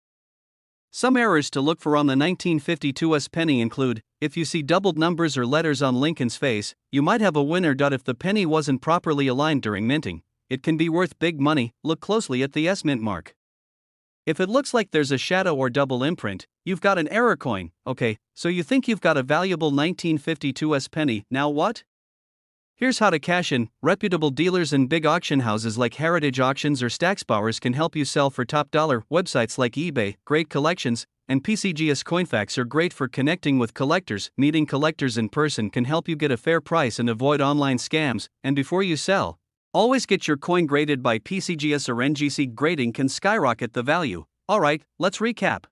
Some errors to look for on the 1952 penny include: if you see doubled numbers or letters on Lincoln's face, you might have a winner. If the penny wasn't properly aligned during minting, it can be worth big money. Look closely at the mint mark. If it looks like there's a shadow or double imprint, you've got an error coin. Okay, so you think you've got a valuable 1952 penny, now what? Here's how to cash in. Reputable dealers and big auction houses like Heritage Auctions or Stacksbowers can help you sell for top dollar. Websites like eBay, Great Collections, and PCGS Coinfax are great for connecting with collectors. Meeting collectors in person can help you get a fair price and avoid online scams. And before you sell, always get your coin graded by PCGS or NGC. Grading can skyrocket the value. Alright, let's recap.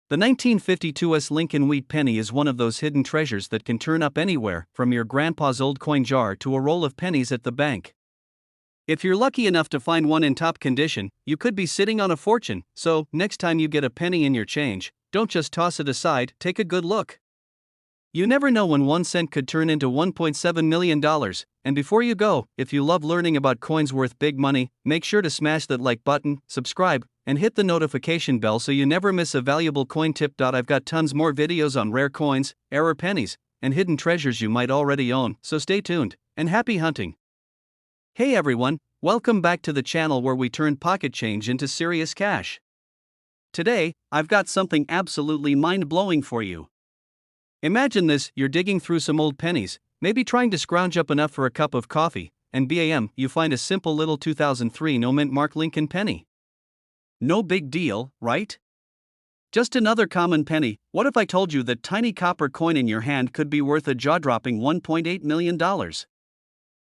The 1952 Lincoln wheat penny is one of those hidden treasures that can turn up anywhere, from your grandpa's old coin jar to a roll of pennies at the bank. If you're lucky enough to find one in top condition, you could be sitting on a fortune. So, next time you get a penny in your change, don't just toss it aside, take a good look. You never know when 1 cent could turn into $1.7 million. And before you go, if you love learning about coins worth big money, make sure to smash that like button, subscribe, and hit the notification bell so you never miss a valuable coin tip. I've got tons more videos on rare coins, error pennies, and hidden treasures you might already own, so stay tuned, and happy hunting. Hey everyone, welcome back to the channel where we turn pocket change into serious cash. Today, I've got something absolutely mind-blowing for you. Imagine this: you're digging through some old pennies, maybe trying to scrounge up enough for a cup of coffee, and bam, you find a simple little 2003 no mint mark Lincoln penny. No big deal, right? Just another common penny. What if I told you that tiny copper coin in your hand could be worth a jaw-dropping $1.8 million?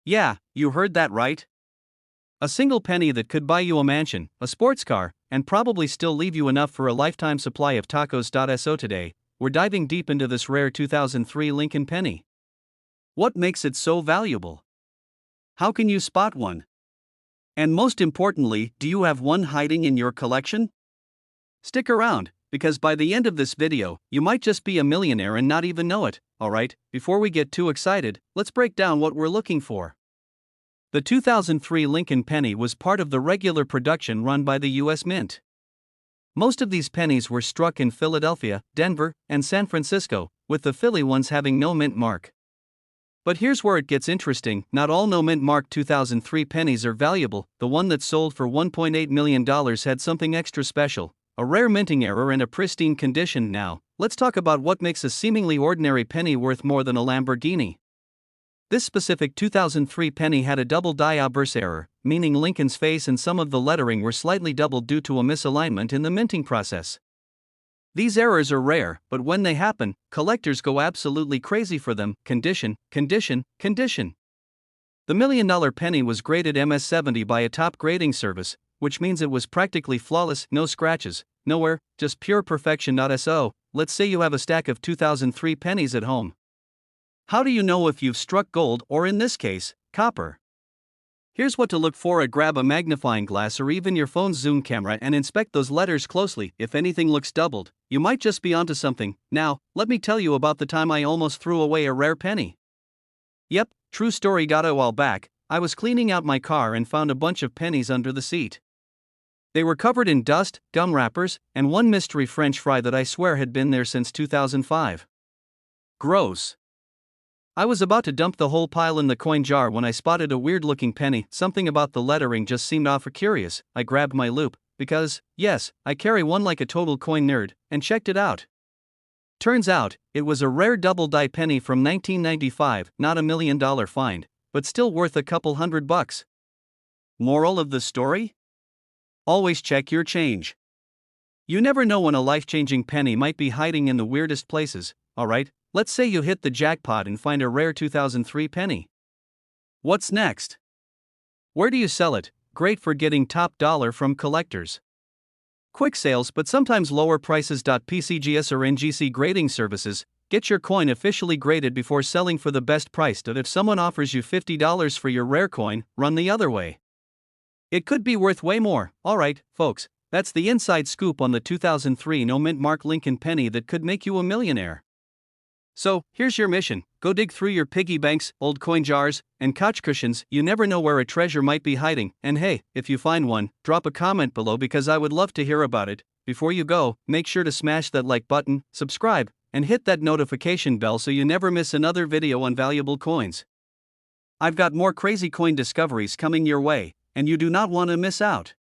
Yeah, you heard that right. A single penny that could buy you a mansion, a sports car, and probably still leave you enough for a lifetime supply of tacos. So today, we're diving deep into this rare 2003 Lincoln penny. What makes it so valuable? How can you spot one? And most importantly, do you have one hiding in your collection? Stick around, because by the end of this video, you might just be a millionaire and not even know it. Alright, before we get too excited, let's break down what we're looking for. The 2003 Lincoln penny was part of the regular production run by the U.S. Mint. Most of these pennies were struck in Philadelphia, Denver, and San Francisco, with the Philly ones having no mint mark. But here's where it gets interesting: not all no mint mark 2003 pennies are valuable. The one that sold for $1.8 million had something extra special, a rare minting error and a pristine condition. Now, let's talk about what makes a seemingly ordinary penny worth more than a Lamborghini. This specific 2003 penny had a double die obverse error, meaning Lincoln's face and some of the lettering were slightly doubled due to a misalignment in the minting process. These errors are rare, but when they happen, collectors go absolutely crazy for them. Condition. The $1 million penny was graded MS-70 by a top grading service, which means it was practically flawless, no scratches, nowhere, just pure perfection. So, let's say you have a stack of 2003 pennies at home. How do you know if you've struck gold, or in this case, copper? Here's what to look for. Grab a magnifying glass or even your phone's zoom camera and inspect those letters closely. If anything looks doubled, you might just be onto something. Now, let me tell you about the time I almost threw away a rare penny. Yep, true story. Got a while back, I was cleaning out my car and found a bunch of pennies under the seat. They were covered in dust, gum wrappers, and one mystery French fry that I swear had been there since 2005. Gross. I was about to dump the whole pile in the coin jar when I spotted a weird-looking penny. Something about the lettering just seemed off. Curious, I grabbed my loop, because, yes, I carry one like a total coin nerd, and checked it out. Turns out, it was a rare double-die penny from 1995, not $1 million find, but still worth a couple $100. Moral of the story? Always check your change. You never know when a life-changing penny might be hiding in the weirdest places. Alright, let's say you hit the jackpot and find a rare 2003 penny. What's next? Where do you sell it? Great for getting top dollar from collectors. Quick sales, but sometimes lower prices. PCGS or NGC grading services, get your coin officially graded before selling for the best price. If someone offers you $50 for your rare coin, run the other way. It could be worth way more. Alright, folks, that's the inside scoop on the 2003 no mint mark Lincoln penny that could make you a millionaire. So, here's your mission: go dig through your piggy banks, old coin jars, and couch cushions. You never know where a treasure might be hiding. And hey, if you find one, drop a comment below because I would love to hear about it. Before you go, make sure to smash that like button, subscribe, and hit that notification bell so you never miss another video on valuable coins. I've got more crazy coin discoveries coming your way, and you do not want to miss out.